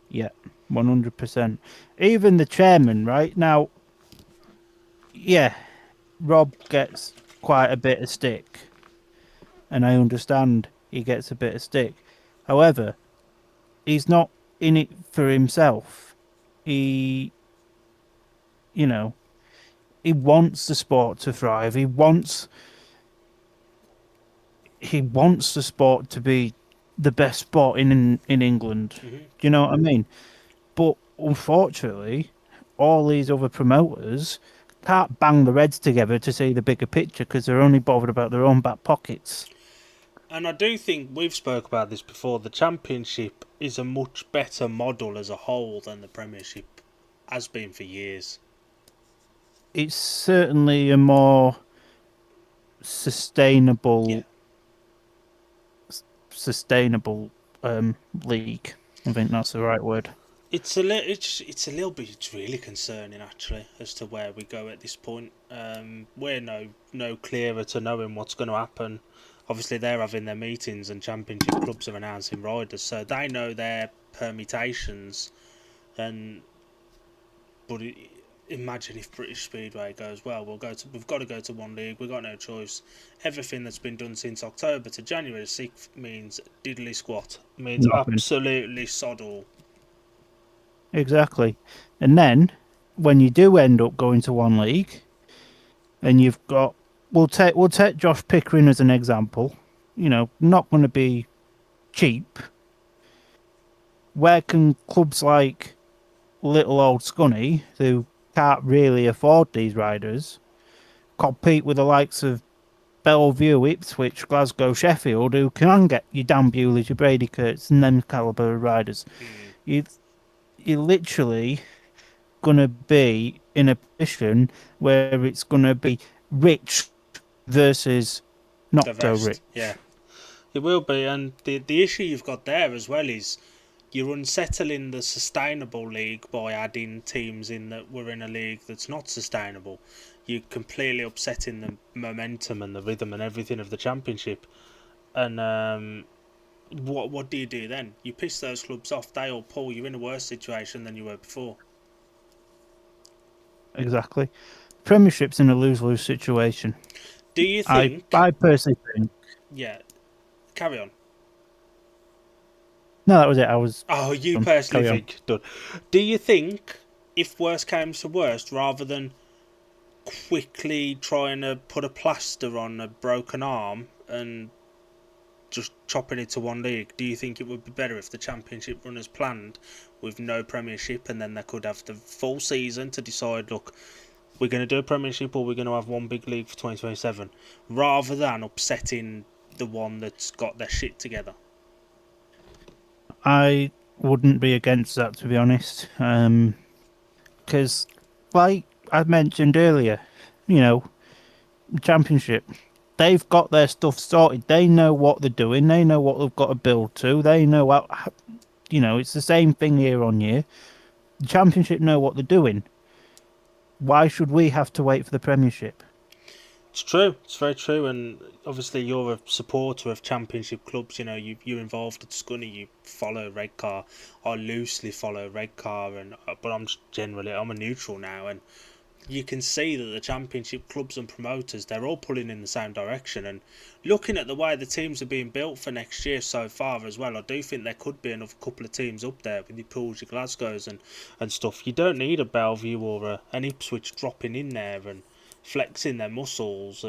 Yeah, 100%. Even the chairman, right? Now, yeah, Rob gets quite a bit of stick. And I understand he gets a bit of stick. However, he's not in it for himself. He wants the sport to thrive. He wants the sport to be the best sport in England. Mm-hmm. Do you know what I mean? But unfortunately, all these other promoters can't bang their heads together to see the bigger picture, because they're only bothered about their own back pockets. And I do think we've spoke about this before. The Championship is a much better model as a whole than the Premiership has been for years. It's certainly a more sustainable league. I think that's the right word. It's a little bit really concerning, actually, as to where we go at this point. We're no clearer to knowing what's going to happen. Obviously, they're having their meetings and Championship clubs are announcing riders, so they know their permutations. But imagine if British Speedway goes, well, we've got to go to one league. We've got no choice. Everything that's been done since October to January 6th means diddly squat. Means nothing. Absolutely sod all. Exactly. And then, when you do end up going to one league, and you've got... We'll take Josh Pickering as an example. Not going to be cheap. Where can clubs like little old Scunny, who can't really afford these riders, compete with the likes of Bellevue, Ipswich, Glasgow, Sheffield, who can get your Dan Bewleys, your Brady Kurtz, and them calibre of riders? You're literally going to be in a position where it's going to be rich versus not so rich. Yeah, it will be. And the issue you've got there as well is you're unsettling the sustainable league by adding teams in that were in a league that's not sustainable. You're completely upsetting the momentum and the rhythm and everything of the Championship. And what do you do then? You piss those clubs off, they all pull. You're in a worse situation than you were before. Exactly. Premiership's in a lose-lose situation. Do you think... I personally think... Yeah. Carry on. No, that was it. I was... Oh, you personally think... Done. Do you think, if worst came to worst, rather than quickly trying to put a plaster on a broken arm and just chopping it to one league, do you think it would be better if the Championship run as planned with no Premiership, and then they could have the full season to decide, look, we're going to do a Premiership or we're going to have one big league for 2027, rather than upsetting the one that's got their shit together? I wouldn't be against that, to be honest. Because, like I mentioned earlier, Championship, they've got their stuff sorted. They know what they're doing. They know what they've got to build to. They know how, it's the same thing year on year. The Championship know what they're doing. Why should we have to wait for the Premiership? It's true. It's very true. And obviously, you're a supporter of Championship clubs. You're involved at Scunny. You follow Redcar. I loosely follow Redcar, but I'm a neutral now, and you can see that the Championship clubs and promoters, they're all pulling in the same direction. And looking at the way the teams are being built for next year so far as well, I do think there could be another couple of teams up there with the Pools, your Glasgows and stuff. You don't need a Bellevue or an Ipswich dropping in there and flexing their muscles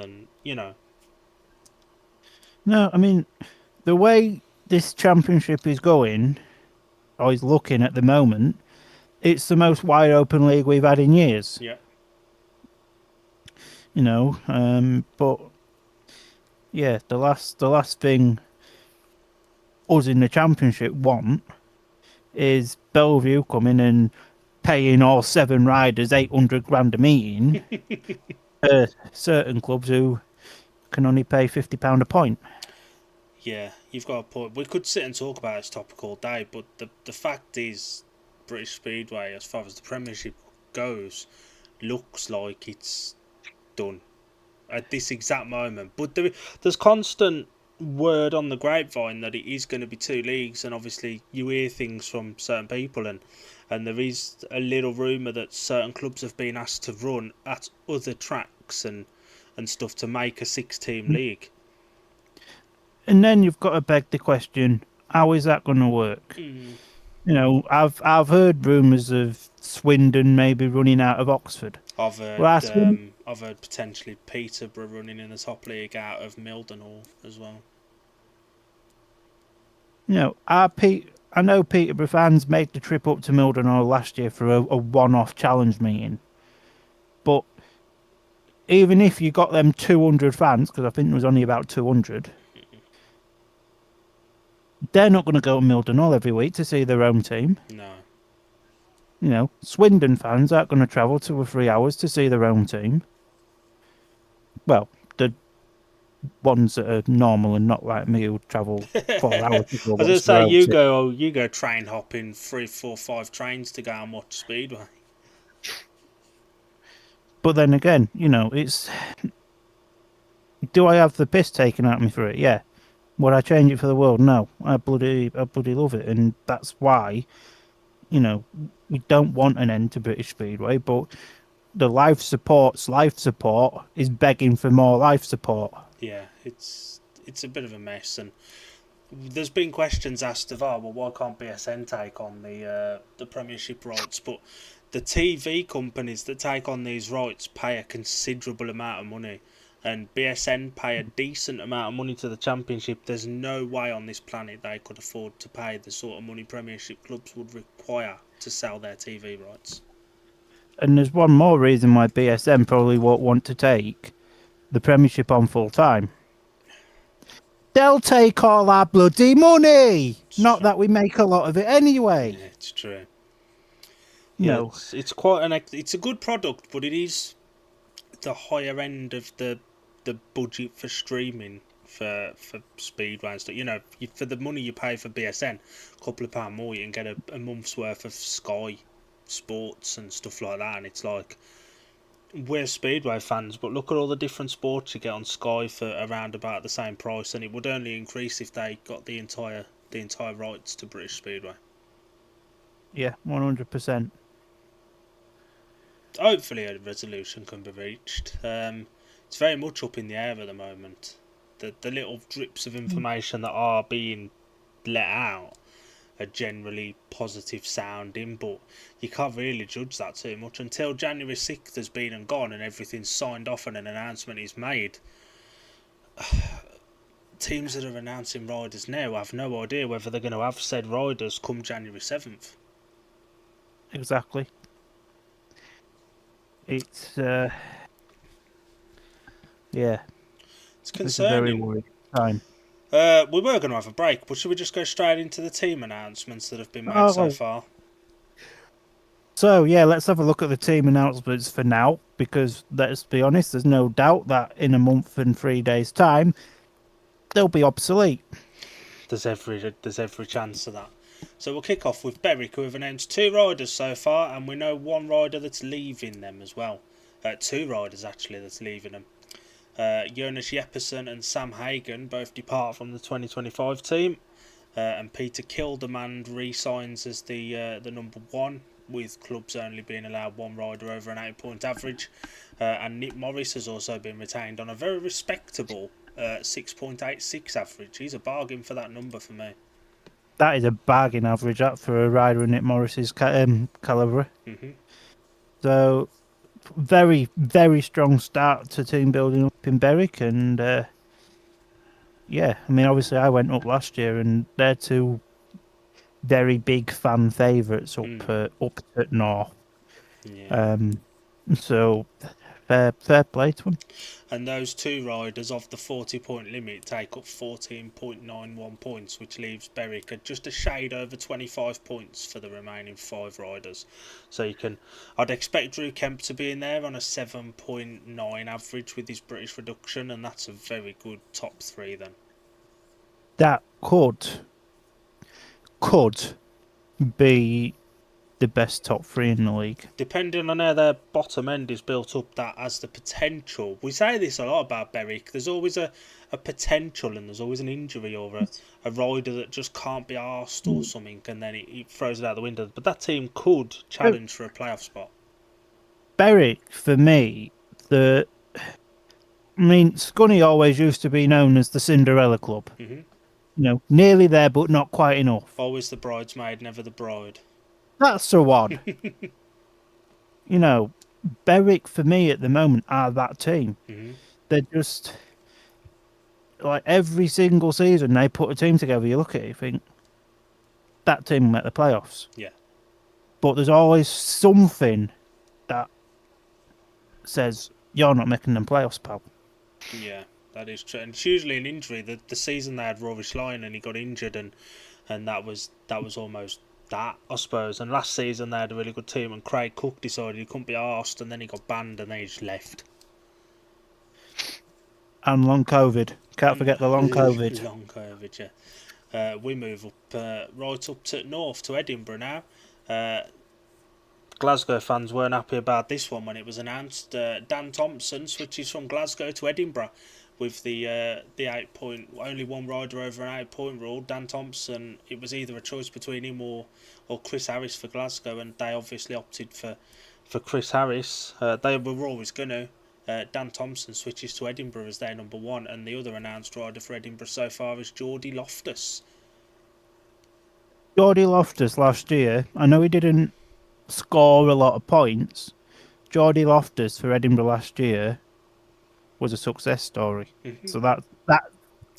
No, I mean, the way this Championship is going, or is looking at the moment, it's the most wide open league we've had in years. Yeah. But yeah, the last thing us in the Championship want is Bellevue coming and paying all 7 riders 800 grand a meeting. Certain clubs who can only pay £50 a point. Yeah, you've got a point. We could sit and talk about this topic all day, but the fact is, British Speedway, as far as the Premiership goes, looks like it's done at this exact moment. But there's constant word on the grapevine that it is going to be 2 leagues, and obviously you hear things from certain people, and there is a little rumour that certain clubs have been asked to run at other tracks and stuff to make a 6-team league. And then you've got to beg the question: how is that going to work? I've heard rumours of Swindon maybe running out of Oxford. I've heard potentially Peterborough running in the top league out of Mildenhall as well. I know Peterborough fans made the trip up to Mildenhall last year for a one-off challenge meeting. But even if you got them 200 fans, because I think there was only about 200, they're not going to go to Mildenhall every week to see their own team. No. Swindon fans aren't going to travel 2 or 3 hours to see their own team. Well, the ones that are normal and not like me who travel 4 hours to go. I was going to say, you go train hopping 3, 4, 5 trains to go and watch Speedway. But then again, it's... Do I have the piss taken out of me for it? Yeah. Would I change it for the world? No. I bloody love it, and that's why, we don't want an end to British Speedway, but the life support is begging for more life support. Yeah, it's a bit of a mess, and there's been questions asked of, well, why can't BSN take on the Premiership rights? But the TV companies that take on these rights pay a considerable amount of money, and BSN pay a decent amount of money to the Championship. There's no way on this planet they could afford to pay the sort of money Premiership clubs would require to sell their TV rights. And there's one more reason why BSN probably won't want to take the Premiership on full time. They'll take all our bloody money. Not that we make a lot of it anyway. Yeah, it's true. No, it's quite it's a good product, but it is the higher end of the budget for streaming for Speedway and stuff. For the money you pay for BSN, a couple of pound more, you can get a month's worth of Sky Sports and stuff like that. And it's like, we're Speedway fans, but look at all the different sports you get on Sky for around about the same price, and it would only increase if they got the entire rights to British Speedway. Yeah, 100%. Hopefully a resolution can be reached. It's very much up in the air at the moment. The little drips of information that are being let out are generally positive sounding, but you can't really judge that too much until January 6th has been and gone and everything's signed off and an announcement is made. Teams that are announcing riders now have no idea whether they're going to have said riders come January 7th. Exactly. It's yeah. It's concerning. It's a very worrying time. We were going to have a break, but should we just go straight into the team announcements that have been made so far? So, yeah, let's have a look at the team announcements for now, because let's be honest, there's no doubt that in a month and 3 days' time, they'll be obsolete. There's every chance of that. So we'll kick off with Berwick, who have announced 2 riders so far, and we know 1 rider that's leaving them as well. 2 riders, actually, that's leaving them. Jonas Jeppesen and Sam Hagen both depart from the 2025 team. And Peter Kildemand re-signs as the number 1, with clubs only being allowed 1 rider over an 8-point average. And Nick Morris has also been retained on a very respectable 6.86 average. He's a bargain for that number for me. That is a bargain average up for a rider in Nick Morris's calibre. Mm-hmm. So, very, very strong start to team building up in Berwick. And, yeah, I mean, obviously I went up last year, and they're 2 very big fan favourites up at North. Yeah. So fair play to them. And those 2 riders of the 40-point limit take up 14.91 points, which leaves Berwick at just a shade over 25 points for the remaining 5 riders. So I'd expect Drew Kemp to be in there on a 7.9 average with his British reduction, and that's a very good top 3 then. That could be the best top 3 in the league. Depending on how their bottom end is built up, that has the potential. We say this a lot about Berwick. There's always a potential, and there's always an injury or a rider that just can't be arsed or something, and then it throws it out the window. But that team could challenge for a playoff spot. Berwick, for me, Scunny always used to be known as the Cinderella Club. Mm-hmm. Nearly there, but not quite enough. Always the bridesmaid, never the bride. That's so odd. Berwick, for me, at the moment, are that team. Mm-hmm. They're just... like, every single season they put a team together, you look at it, you think, that team will make the playoffs. Yeah. But there's always something that says, you're not making them playoffs, pal. Yeah, that is true. And it's usually an injury. The season they had Rory Schlein and he got injured, and that was almost that, I suppose. And last season they had a really good team, and Craig Cook decided he couldn't be arsed, and then he got banned, and then he just left. And long COVID. Can't forget the long COVID. Long COVID, yeah. We move up right up to north to Edinburgh now. Glasgow fans weren't happy about this one when it was announced. Dan Thompson switches from Glasgow to Edinburgh with the 8-point, only 1 rider over an 8-point rule. Dan Thompson, it was either a choice between him or Chris Harris for Glasgow, and they obviously opted for Chris Harris. They were always going to. Dan Thompson switches to Edinburgh as their number 1, and the other announced rider for Edinburgh so far is Geordie Loftus. Geordie Loftus last year, I know he didn't score a lot of points. Geordie Loftus for Edinburgh last year was a success story. Mm-hmm. So that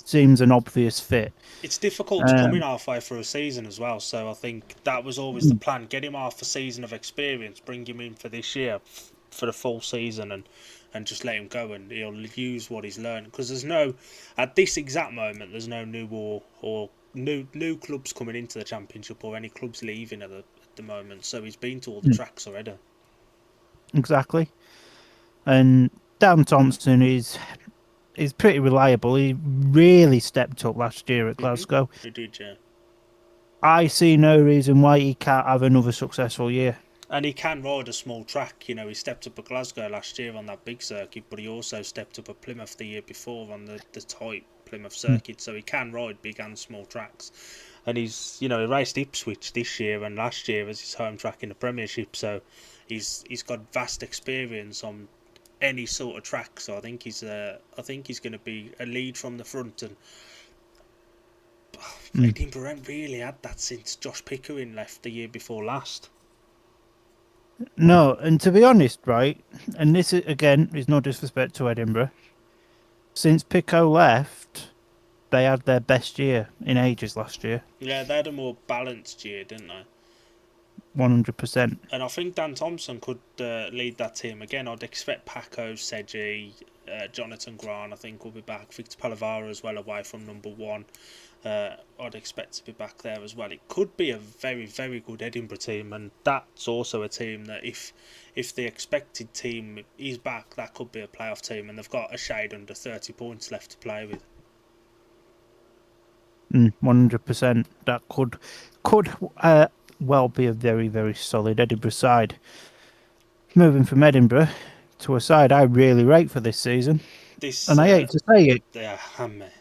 seems an obvious fit. It's difficult to come in halfway through a season as well, so I think that was always the plan. Get him half a season of experience, bring him in for this year for the full season, and just let him go, and he'll use what he's learned. Because at this exact moment, there's no new or new clubs coming into the Championship or any clubs leaving at the moment. So he's been to all the tracks already. Exactly. And Dan Thompson is pretty reliable. He really stepped up last year at Glasgow. He did, yeah. I see no reason why he can't have another successful year. And he can ride a small track. He stepped up at Glasgow last year on that big circuit, but he also stepped up at Plymouth the year before on the tight Plymouth circuit. So he can ride big and small tracks. And he's, he raced Ipswich this year and last year as his home track in the Premiership. So he's got vast experience on any sort of track. So I think he's going to be a lead from the front. And Edinburgh haven't really had that since Josh Pickering left the year before last. No, and to be honest, right, and this is no disrespect to Edinburgh. Since Pico left, they had their best year in ages last year. Yeah, they had a more balanced year, didn't they? 100%. And I think Dan Thompson could lead that team again. I'd expect Paco, Seji, Jonathan Grant, I think, will be back. Victor Palavara as well, away from number one. I'd expect to be back there as well. It could be a very, very good Edinburgh team, and that's also a team that if the expected team is back, that could be a playoff team, and they've got a shade under 30 points left to play with. 100%. That could well be a very, very solid Edinburgh side. Moving from Edinburgh to a side I really rate for this season, and I hate to say it.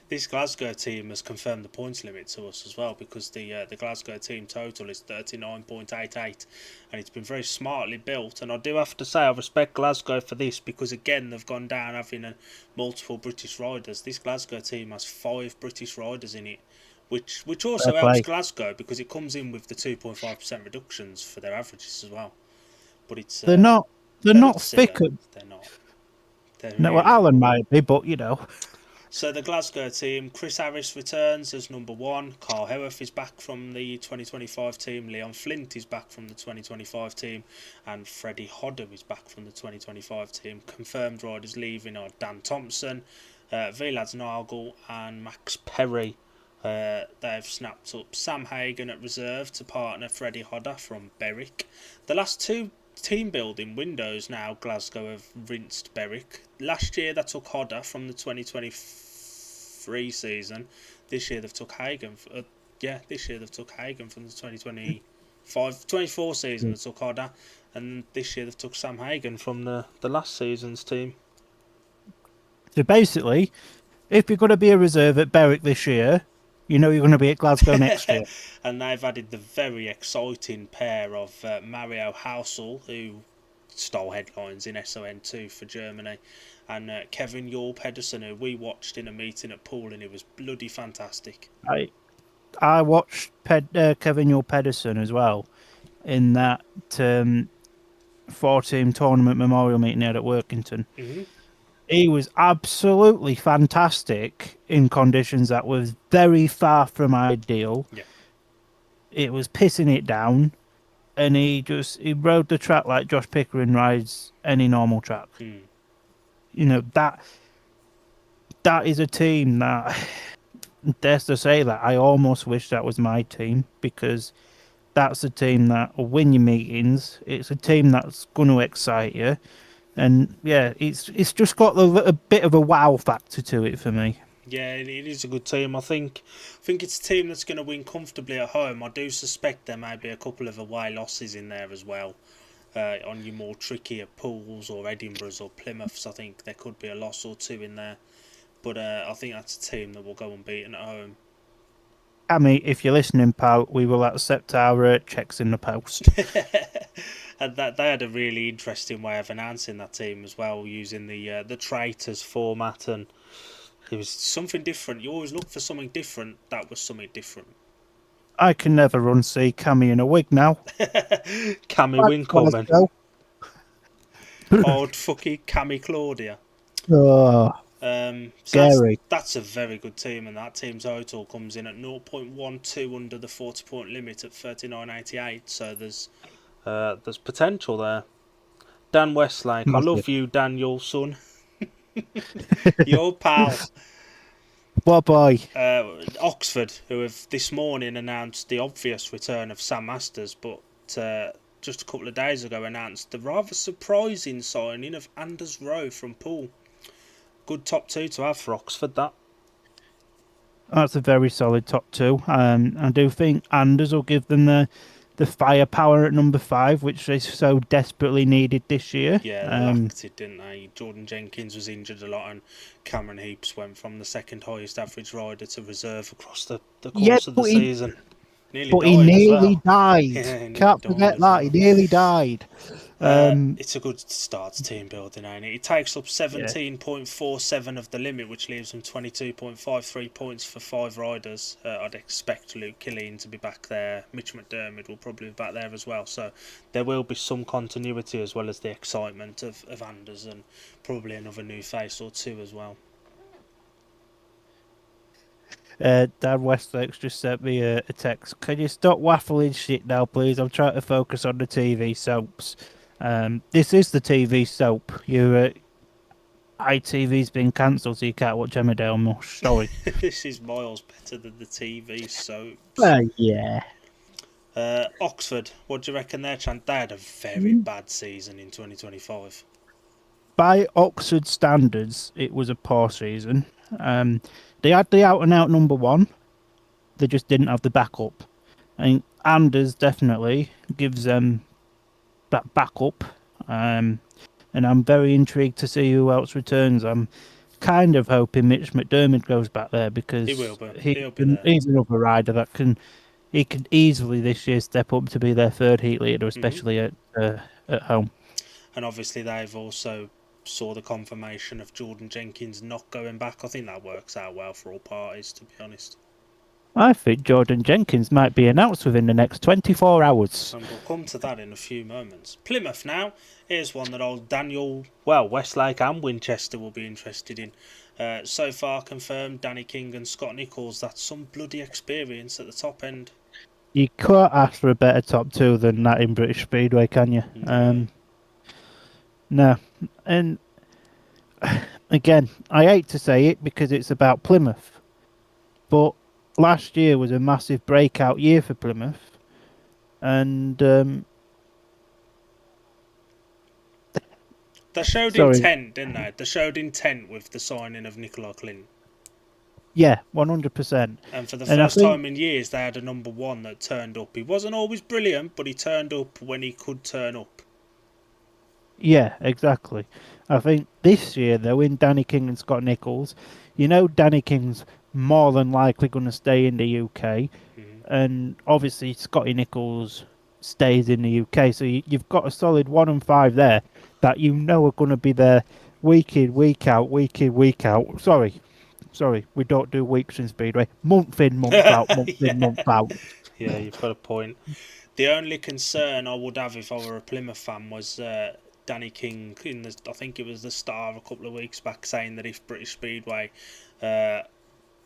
This Glasgow team has confirmed the points limit to us as well, because the Glasgow team total is 39.88, and it's been very smartly built. And I do have to say I respect Glasgow for this, because again they've gone down having multiple British riders. This Glasgow team has 5 British riders in it, which also helps Glasgow, because it comes in with the 2.5% reductions for their averages as well. But it's they're not thick. They're not. No, well, Alan might be, but you know. So the Glasgow team, Chris Harris returns as number 1. Carl Howarth is back from the 2025 team. Leon Flint is back from the 2025 team. And Freddie Hodder is back from the 2025 team. Confirmed riders leaving are Dan Thompson, Vlad Nagel and Max Perry. They've snapped up Sam Hagan at reserve to partner Freddie Hodder from Berwick. The last 2 team building windows now, Glasgow have rinsed Berwick. Last year they took Hodder from the 2023 season. This year they've took Hagan. This year they've took Hagan from the 24 season. They took Hodder, and this year they've took Sam Hagan from the last season's team. So basically, if you're going to be a reserve at Berwick this year, you know you're going to be at Glasgow next year. And they've added the very exciting pair of Mario Hausel, who stole headlines in SON2 for Germany, and Kevin Yule Pedersen, who we watched in a meeting at Poole, and it was bloody fantastic. I watched Kevin Yule Pedersen as well in that 4-team tournament memorial meeting here at Workington. Mm-hmm. He was absolutely fantastic in conditions that was very far from ideal. Yeah. It was pissing it down, and he rode the track like Josh Pickering rides any normal track. You know, that is a team that, dare to say that, I almost wish that was my team, because that's a team that will win your meetings. It's a team that's going to excite you. And yeah, it's just got a bit of a wow factor to it for me. Yeah, it is a good team. I think it's a team that's going to win comfortably at home. I do suspect there may be a couple of away losses in there as well. On your more trickier Pools or Edinburghs or Plymouths, I think there could be a loss or 2 in there. But I think that's a team that will go unbeaten at home. Cammy, if you're listening, pal, we will accept our checks in the post. And that they had a really interesting way of announcing that team as well, using the traitors format, and it was something different. You always look for something different. That was something different. I can never unsee Cammy in a wig now. Cammy Winkleman. Old fucking Cammy Claudia. Oh, scary. That's a very good team, and that team total comes in at 0.12 under the 40-point limit at 39.88. So there's potential there. Dan Westlake, Massive. I love you, Daniel, son. Your pal. What boy? Oxford, who have this morning announced the obvious return of Sam Masters, but just a couple of days ago announced the rather surprising signing of Anders Rowe from Poole. Good top 2 to have for Oxford, that. That's a very solid top 2. I do think Anders will give them the firepower at number 5, which they so desperately needed this year. Yeah, they lacked it, didn't they? Jordan Jenkins was injured a lot, and Cameron Heaps went from the second highest average rider to reserve across the course of the season. He nearly died. Yeah, Can't forget that. He nearly died. It's a good start to team building, ain't it? It takes up 17.47 of the limit, which leaves them 22.53 points for 5 riders. I'd expect Luke Killeen to be back there. Mitch McDermott will probably be back there as well. So there will be some continuity, as well as the excitement of Anders, and probably another new face or 2 as well. Dan Westlake's just sent me a text. Can you stop waffling shit now, please? I'm trying to focus on the TV soaps. This is the TV soap. Your ITV's been cancelled, so you can't watch Emmerdale much. Sorry. This is miles better than the TV soaps. Yeah. Oxford, what do you reckon their chance? They had a very bad season in 2025. By Oxford standards, it was a poor season. They had the out-and-out number one. They just didn't have the backup. I think Anders definitely gives them that backup. And I'm very intrigued to see who else returns. I'm kind of hoping Mitch McDermott goes back there because He will be. He'll be there. he's another rider that can easily this year step up to be their third heat leader, especially at home. And obviously they've also saw the confirmation of Jordan Jenkins not going back. I think that works out well for all parties, to be honest. I think Jordan Jenkins might be announced within the next 24 hours. And we'll come to that in a few moments. Plymouth now. Here's one that old Daniel, Westlake and Winchester will be interested in. So far confirmed, Danny King and Scott Nichols. That's some bloody experience at the top end. You can't ask for a better top two than that in British Speedway, can you? No. And again, I hate to say it because it's about Plymouth, but last year was a massive breakout year for Plymouth, and they showed intent, didn't they? They showed intent with the signing of Nicola Clinton. Yeah, 100%. And for the first time in years, they had a number one that turned up. He wasn't always brilliant, but he turned up when he could turn up. Yeah, exactly. I think this year, though, in Danny King and Scott Nichols, Danny King's more than likely going to stay in the UK. And obviously, Scotty Nichols stays in the UK. So you've got a solid 1 and 5 there that are going to be there week in, week out, week in, week out. Sorry, we don't do weeks in Speedway. Month in, month out, month in, month out. Yeah, you've got a point. The only concern I would have if I were a Plymouth fan was Danny King, I think it was the Star a couple of weeks back, saying that if British Speedway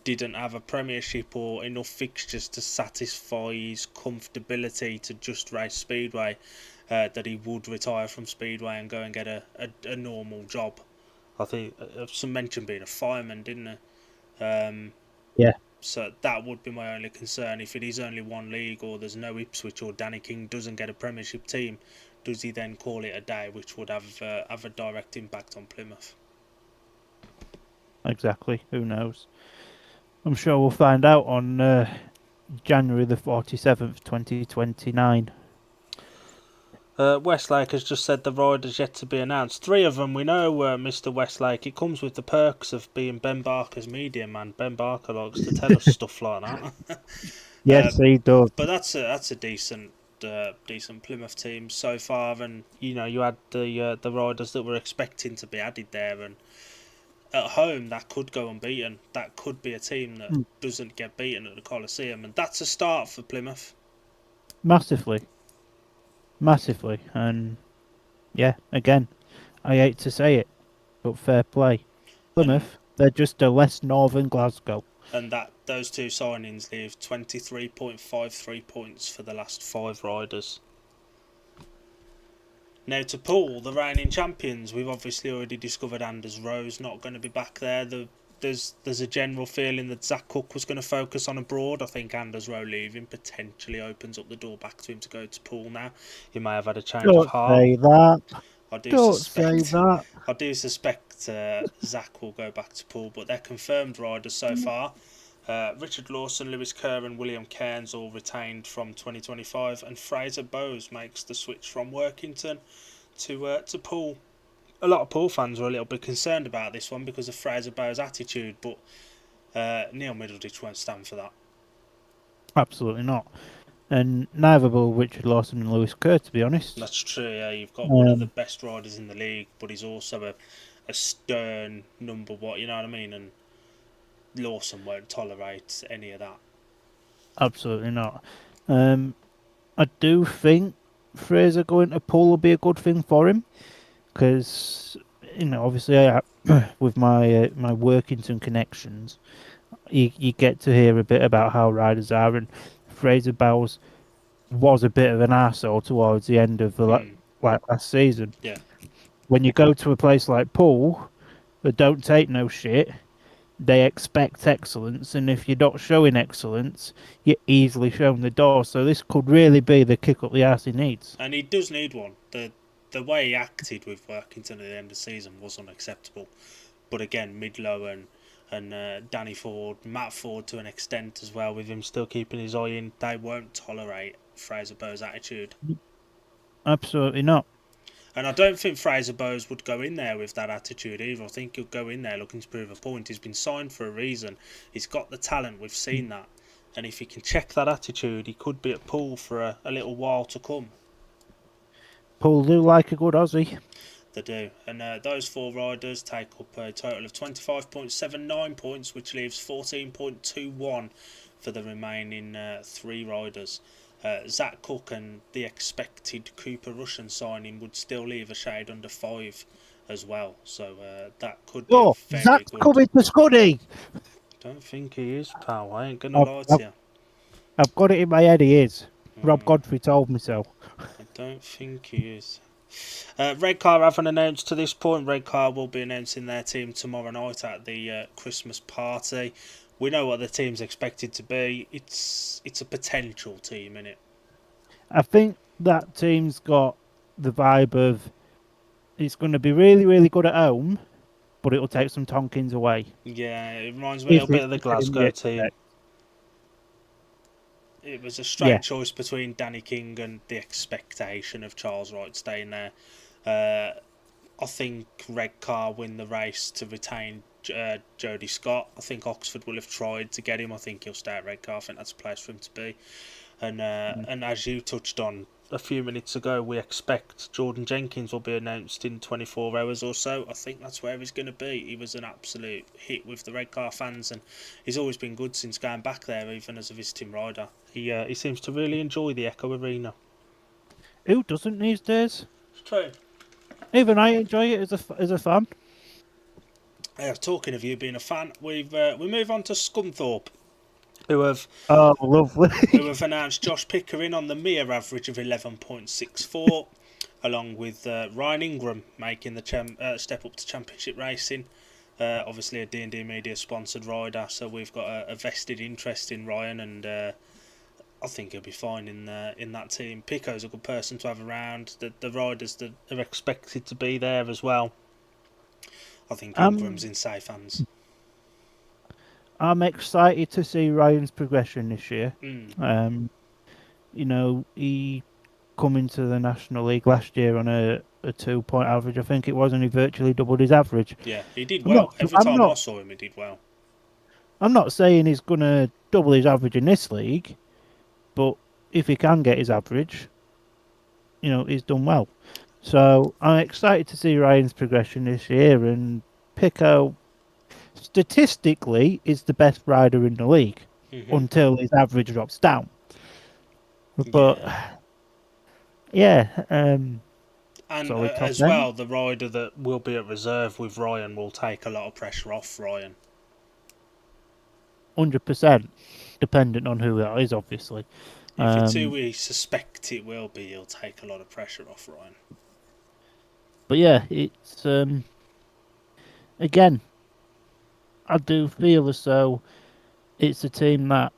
didn't have a Premiership or enough fixtures to satisfy his comfortability to just race Speedway, that he would retire from Speedway and go and get a normal job. I think some mention being a fireman, didn't there? Yeah. So that would be my only concern. If it is only one league or there's no Ipswich or Danny King doesn't get a Premiership team, does he then call it a day, which would have a direct impact on Plymouth? Exactly. Who knows? I'm sure we'll find out on January the 47th, 2029. Westlake has just said the riders yet to be announced. 3 of them we know, Mr. Westlake. It comes with the perks of being Ben Barker's media man. Ben Barker likes to tell us stuff like that. Yes, he does. But that's a decent Plymouth team so far, and you had the riders that were expecting to be added there, and at home that could go unbeaten. That could be a team that doesn't get beaten at the Coliseum, and that's a start for Plymouth. Massively, and yeah, again, I hate to say it, but fair play. Plymouth, they're just a less northern Glasgow. And those 2 signings leave 23.53 points for the last 5 riders. Now to Poole, the reigning champions, we've obviously already discovered Anders Rowe's not going to be back there. There's a general feeling that Zach Cook was going to focus on abroad. I think Anders Rowe leaving potentially opens up the door back to him to go to Poole now. He may have had a change of heart. Say that. Don't say that. I do suspect Zach will go back to Poole, but they're confirmed riders so far. Richard Lawson, Lewis Kerr and William Cairns all retained from 2025, and Fraser Bowes makes the switch from Workington to Poole. A lot of Poole fans are a little bit concerned about this one because of Fraser Bowes' attitude, but Neil Middleditch won't stand for that. Absolutely not. And neither will Richard Lawson and Lewis Kerr, to be honest. That's true, yeah. You've got one of the best riders in the league, but he's also a stern number one, you know what I mean? And Lawson won't tolerate any of that. Absolutely not. I do think Fraser going to Poole will be a good thing for him, because obviously with my Workington connections, you get to hear a bit about how riders are, and Fraser Bowles was a bit of an arsehole towards the end of the last season. Yeah. When you go to a place like Poole, that don't take no shit, they expect excellence, and if you're not showing excellence, you're easily shown the door. So this could really be the kick up the arse he needs. And he does need one. The way he acted with Workington at the end of the season was unacceptable. But again, Midlow and Danny Ford, Matt Ford to an extent as well, with him still keeping his eye in, they won't tolerate Fraser Bowes' attitude. Absolutely not. And I don't think Fraser Bowes would go in there with that attitude either. I think he'll go in there looking to prove a point. He's been signed for a reason. He's got the talent. We've seen that. And if he can check that attitude, he could be at Poole for a little while to come. Poole do like a good Aussie. They do. And those four riders take up a total of 25.79 points, which leaves 14.21 for the remaining three riders. Zach Cook and the expected Cooper Russian signing would still leave a shade under 5 as well. So that could be very Zach's good. coming to Scuddy. Don't think he is, pal. I ain't going to lie to you. I've got it in my head he is. Rob Godfrey told me so. I don't think he is. Redcar haven't announced to this point. Redcar will be announcing their team tomorrow night at the Christmas party. We know what the team's expected to be. It's a potential team, innit? I think that team's got the vibe of it's going to be really, really good at home, but it'll take some Tonkins away. Yeah, it reminds me a little bit of the Glasgow team. It was a straight choice between Danny King and the expectation of Charles Wright staying there. I think Redcar win the race to retain Jody Scott. I think Oxford will have tried to get him. I think he'll stay at Redcar. I think that's a place for him to be. And as you touched on a few minutes ago, we expect Jordan Jenkins will be announced in 24 hours or so. I think that's where he's going to be. He was an absolute hit with the Redcar fans, and he's always been good since going back there, even as a visiting rider. He seems to really enjoy the Echo Arena. Who doesn't these days? It's true. Even I enjoy it as a fan. Talking of you being a fan, we move on to Scunthorpe, who have lovely. who have announced Josh Pickering on the mere average of 11.64, along with Ryan Ingram making the step up to championship racing. Obviously a D&D Media sponsored rider, so we've got a vested interest in Ryan, and I think he'll be fine in that team. Pico's a good person to have around. The riders that are expected to be there as well. I think Ingram's in safe hands. I'm excited to see Ryan's progression this year. He come into the National League last year on a 2-point average, I think it was, and he virtually doubled his average. Yeah, he did well. Every time I saw him, he did well. I'm not saying he's going to double his average in this league, but if he can get his average, he's done well. So I'm excited to see Ryan's progression this year, and Pico statistically is the best rider in the league until his average drops down. But and as well, the rider that will be at reserve with Ryan will take a lot of pressure off Ryan. 100%, dependent on who that is, obviously. If it's who we suspect it will be, he'll take a lot of pressure off Ryan. But yeah, it's again, I do feel as though it's a team that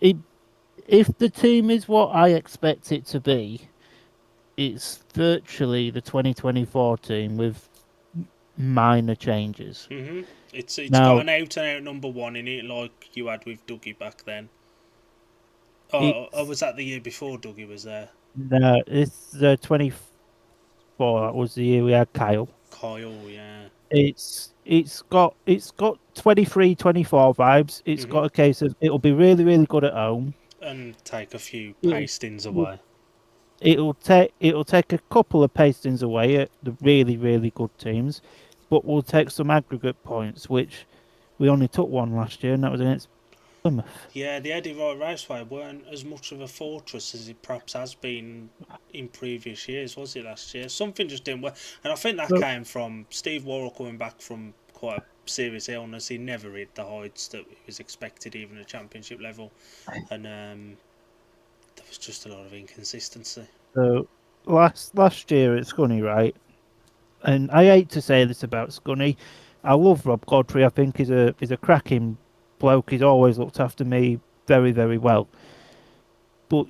if the team is what I expect it to be, it's virtually the 2024 team with minor changes. It's got an out-and-out number one in it, like you had with Dougie back then. Or was that the year before Dougie was there? No, it's the 24. That was the year we had Kyle. Yeah. It's got 23, 24 vibes. It's got a case of it'll be really, really good at home and take a few pastings away. It'll take a couple of pastings away at the really, really good teams, but we'll take some aggregate points, which we only took one last year, and that was against Plymouth. Yeah, the Eddie Wright Raceway weren't as much of a fortress as it perhaps has been in previous years, was it last year? Something just didn't work, and I think that came from Steve Worrell coming back from quite a serious illness. He never hit the heights that was expected, even at Championship level, and there was just a lot of inconsistency. So last year at Scunny, right? And I hate to say this about Scunny. I love Rob Godfrey. I think he's a cracking bloke. He's always looked after me very, very well. But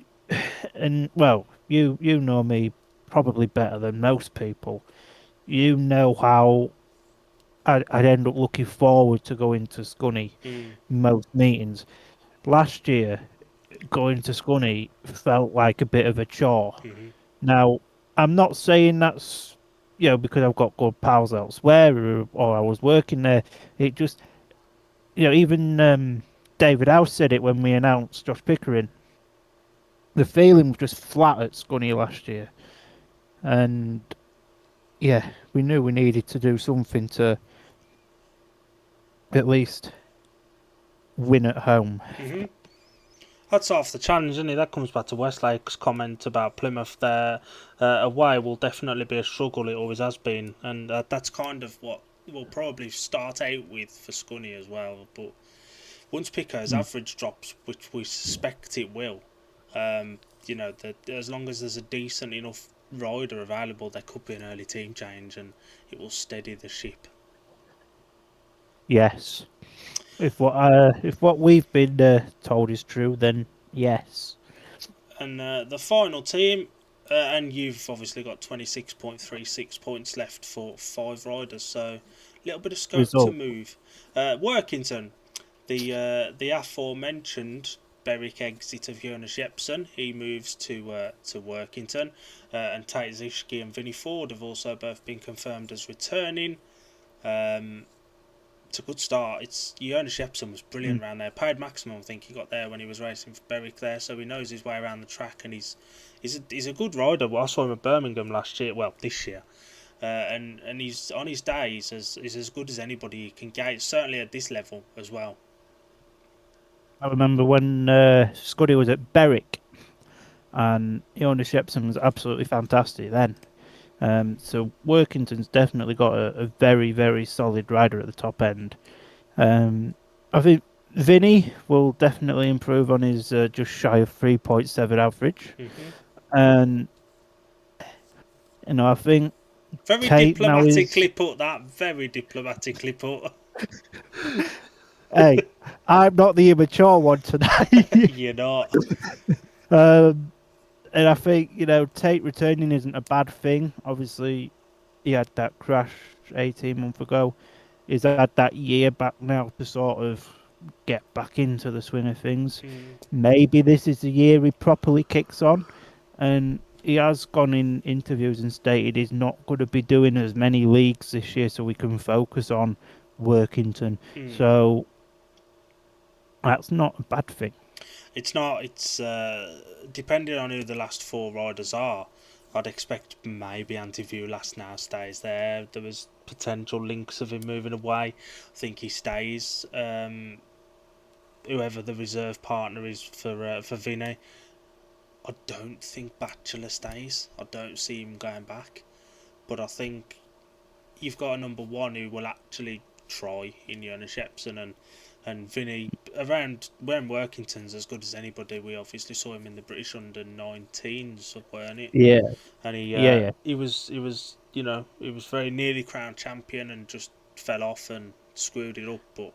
well, you know me probably better than most people. You know how I'd end up looking forward to going to Scunny most meetings. Last year, going to Scunny felt like a bit of a chore. Now, I'm not saying that's because I've got good pals elsewhere or I was working there. It just even David House said it when we announced Josh Pickering. The feeling was just flat at Scunny last year, and yeah, we knew we needed to do something to at least win at home. That's half the challenge, isn't it? That comes back to Westlake's comment about Plymouth. Their away will definitely be a struggle. It always has been, and that's kind of what we'll probably start out with for Scunny as well. But once Picker's average drops, which we suspect it will, that as long as there's a decent enough rider available, there could be an early team change, and it will steady the ship. Yes. If what we've been told is true, then yes. And the final team, and you've obviously got 26.36 points left for 5 riders, so a little bit of scope to move. Workington, the aforementioned Berwick exit of Jonas Jepsen, he moves to Workington, and Tate Zishki and Vinnie Ford have also both been confirmed as returning. It's a good start. Jonas Jepsen was brilliant around there. Paid maximum, I think he got there when he was racing for Berwick there, so he knows his way around the track, and he's a good rider. Well, I saw him at Birmingham this year, and he's on his day. He's as good as anybody you can get. Certainly at this level as well. I remember when Scuddy was at Berwick, and Jonas Jepsen was absolutely fantastic then. So Workington's definitely got a very, very solid rider at the top end. I think Vinny will definitely improve on his just shy of 3.7 average. And, I think very Tate diplomatically put that. Very diplomatically put. Hey, I'm not the immature one tonight. You're not. And I think, Tate returning isn't a bad thing. Obviously, he had that crash 18 months ago. He's had that year back now to sort of get back into the swing of things. Maybe this is the year he properly kicks on. And he has gone in interviews and stated he's not going to be doing as many leagues this year so we can focus on Workington. So that's not a bad thing. It's not. It's depending on who the last 4 riders are. I'd expect maybe Antivulas now stays there. There was potential links of him moving away. I think he stays. Whoever the reserve partner is for Vinny. I don't think Batchelor stays. I don't see him going back. But I think you've got a number 1 who will actually try in Jonas Jepsen and Vinny around when Workington's as good as anybody. We obviously saw him in the British under-19s, weren't it? Yeah. And he was very nearly crowned champion and just fell off and screwed it up. But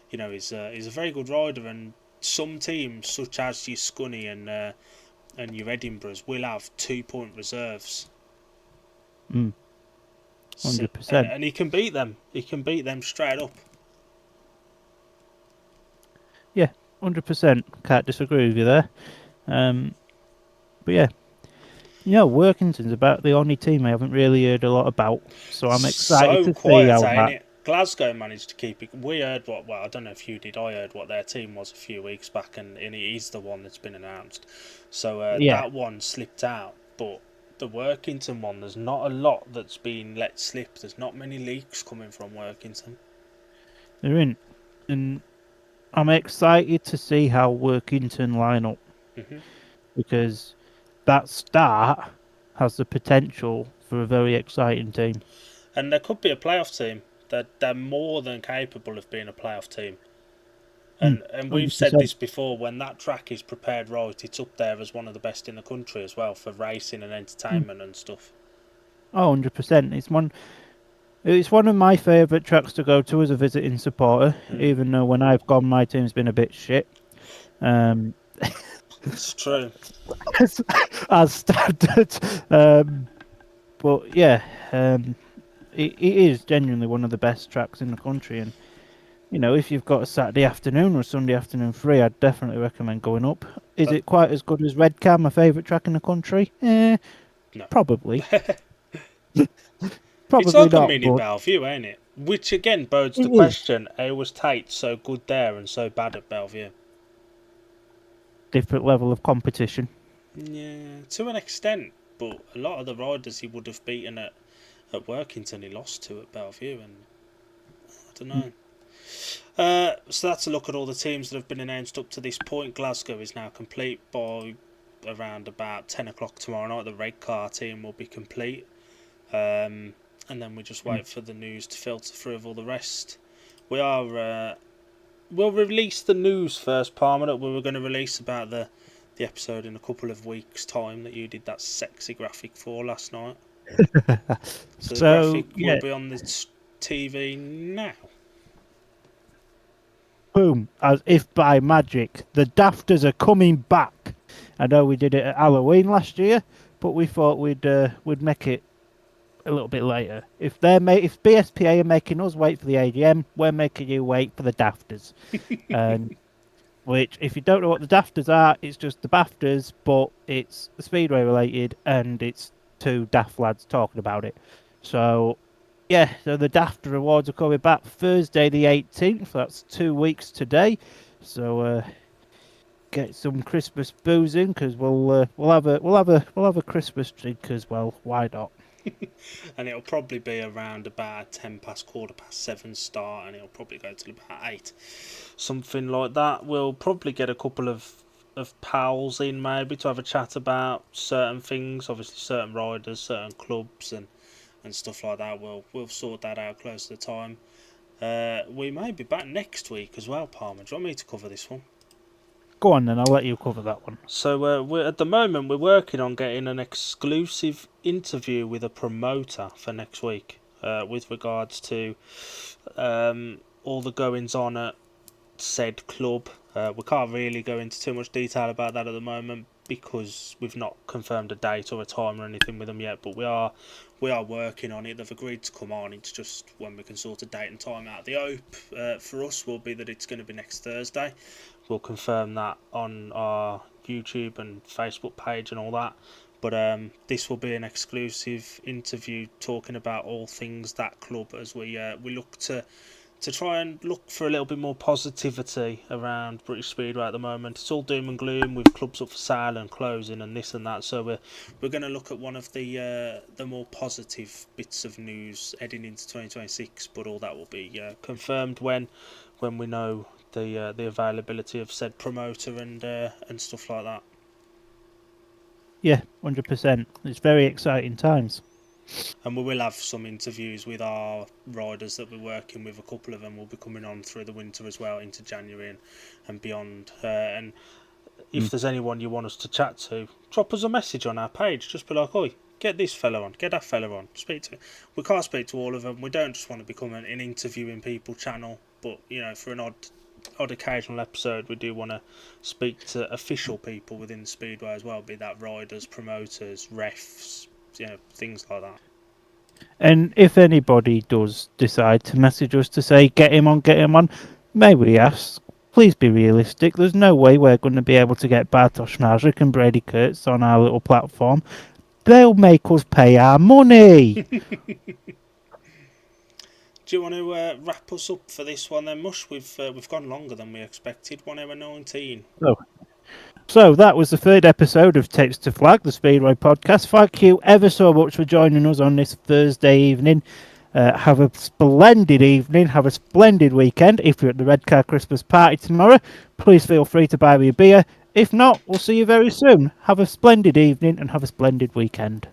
he's a very good rider, and some teams such as your Scunny and your Edinburghs will have 2-point reserves. 100%. And he can beat them. He can beat them straight up. Yeah, 100%. Can't disagree with you there. But yeah, Workington's about the only team I haven't really heard a lot about. So I'm excited to see how that. Glasgow managed to keep it. We heard I don't know if you did. I heard what their team was a few weeks back, and it is the one that's been announced. So that one slipped out. But the Workington one, there's not a lot that's been let slip. There's not many leaks coming from Workington. There isn't. And I'm excited to see how Workington line up, because that start has the potential for a very exciting team. And there could be a playoff team. They're more than capable of being a playoff team. And we've 100%. said this before, when that track is prepared right, it's up there as one of the best in the country as well for racing and entertainment and stuff. Oh, 100%. It's one of my favourite tracks to go to as a visiting supporter, even though when I've gone, my team's been a bit shit. It's true. as standard. But yeah, it is genuinely one of the best tracks in the country. And, you know, if you've got a Saturday afternoon or a Sunday afternoon free, I'd definitely recommend going up. Is it quite as good as Redcar, my favourite track in the country? No. Probably. It's like a mini Bellevue, ain't it? Which again bodes the question: how was Tate so good there and so bad at Bellevue? Different level of competition. Yeah, to an extent, but a lot of the riders he would have beaten at Workington, he lost to at Bellevue, and I don't know. So that's a look at all the teams that have been announced up to this point. Glasgow is now complete by around about 10 o'clock tomorrow night. The Redcar team will be complete. And then we just wait for the news to filter through of all the rest. We'll release the news first, Palmer, that we were going to release about the episode in a couple of weeks' time that you did that sexy graphic for last night. So the graphic will be on the TV now. Boom, as if by magic, the Dafters are coming back. I know we did it at Halloween last year, but we thought we'd make it a little bit later. If BSPA are making us wait for the AGM, we're making you wait for the Dafters. Which, if you don't know what the Dafters are, it's just the BAFTAs, but it's Speedway related, and it's two daft lads talking about it. So, yeah, so the Dafter Awards are coming back Thursday the 18th. That's 2 weeks today. So, get some Christmas booze in, because we'll have a Christmas drink as well. Why not? And it'll probably be around about 10 past, 7:15 start, and it'll probably go till about 8, something like that. We'll probably get a couple of pals in maybe to have a chat about certain things, obviously certain riders, certain clubs and stuff like that. We'll sort that out close to the time. We may be back next week as well, Palmer. Do you want me to cover this one? Go on then, I'll let you cover that one. So we're at the moment we're working on getting an exclusive interview with a promoter for next week, with regards to all the goings on at said club. We can't really go into too much detail about that at the moment because we've not confirmed a date or a time or anything with them yet, but we are working on it. They've agreed to come on. It's just when we can sort a date and time out. The hope for us will be that it's going to be next Thursday. We'll confirm that on our YouTube and Facebook page and all that. But this will be an exclusive interview talking about all things that club as we look to try and look for a little bit more positivity around British Speedway at the moment. It's all doom and gloom with clubs up for sale and closing and this and that. So we're going to look at one of the more positive bits of news heading into 2026. But all that will be confirmed when we know the availability of said promoter and stuff like that. Yeah, 100%. It's very exciting times. And we will have some interviews with our riders that we're working with. A couple of them will be coming on through the winter as well, into January and beyond. And if there's anyone you want us to chat to, drop us a message on our page. Just be like, oi, get this fella on, get that fella on. We can't speak to all of them. We don't just want to become an interviewing people channel. But, you know, for an odd occasional episode, we do want to speak to official people within the Speedway as well, be that riders, promoters, refs, you know, things like that. And if anybody does decide to message us to say get him on, may we ask, please be realistic. There's no way we're going to be able to get Bartosz Marzyk and Brady Kurtz on our little platform. They'll make us pay our money. Do you want to wrap us up for this one then, Mush? We've gone longer than we expected, 1 hour 19. So that was the third episode of Tapes to Flag, the Speedway podcast. Thank you ever so much for joining us on this Thursday evening. Have a splendid evening. Have a splendid weekend. If you're at the Redcar Christmas party tomorrow, please feel free to buy me a beer. If not, we'll see you very soon. Have a splendid evening and have a splendid weekend.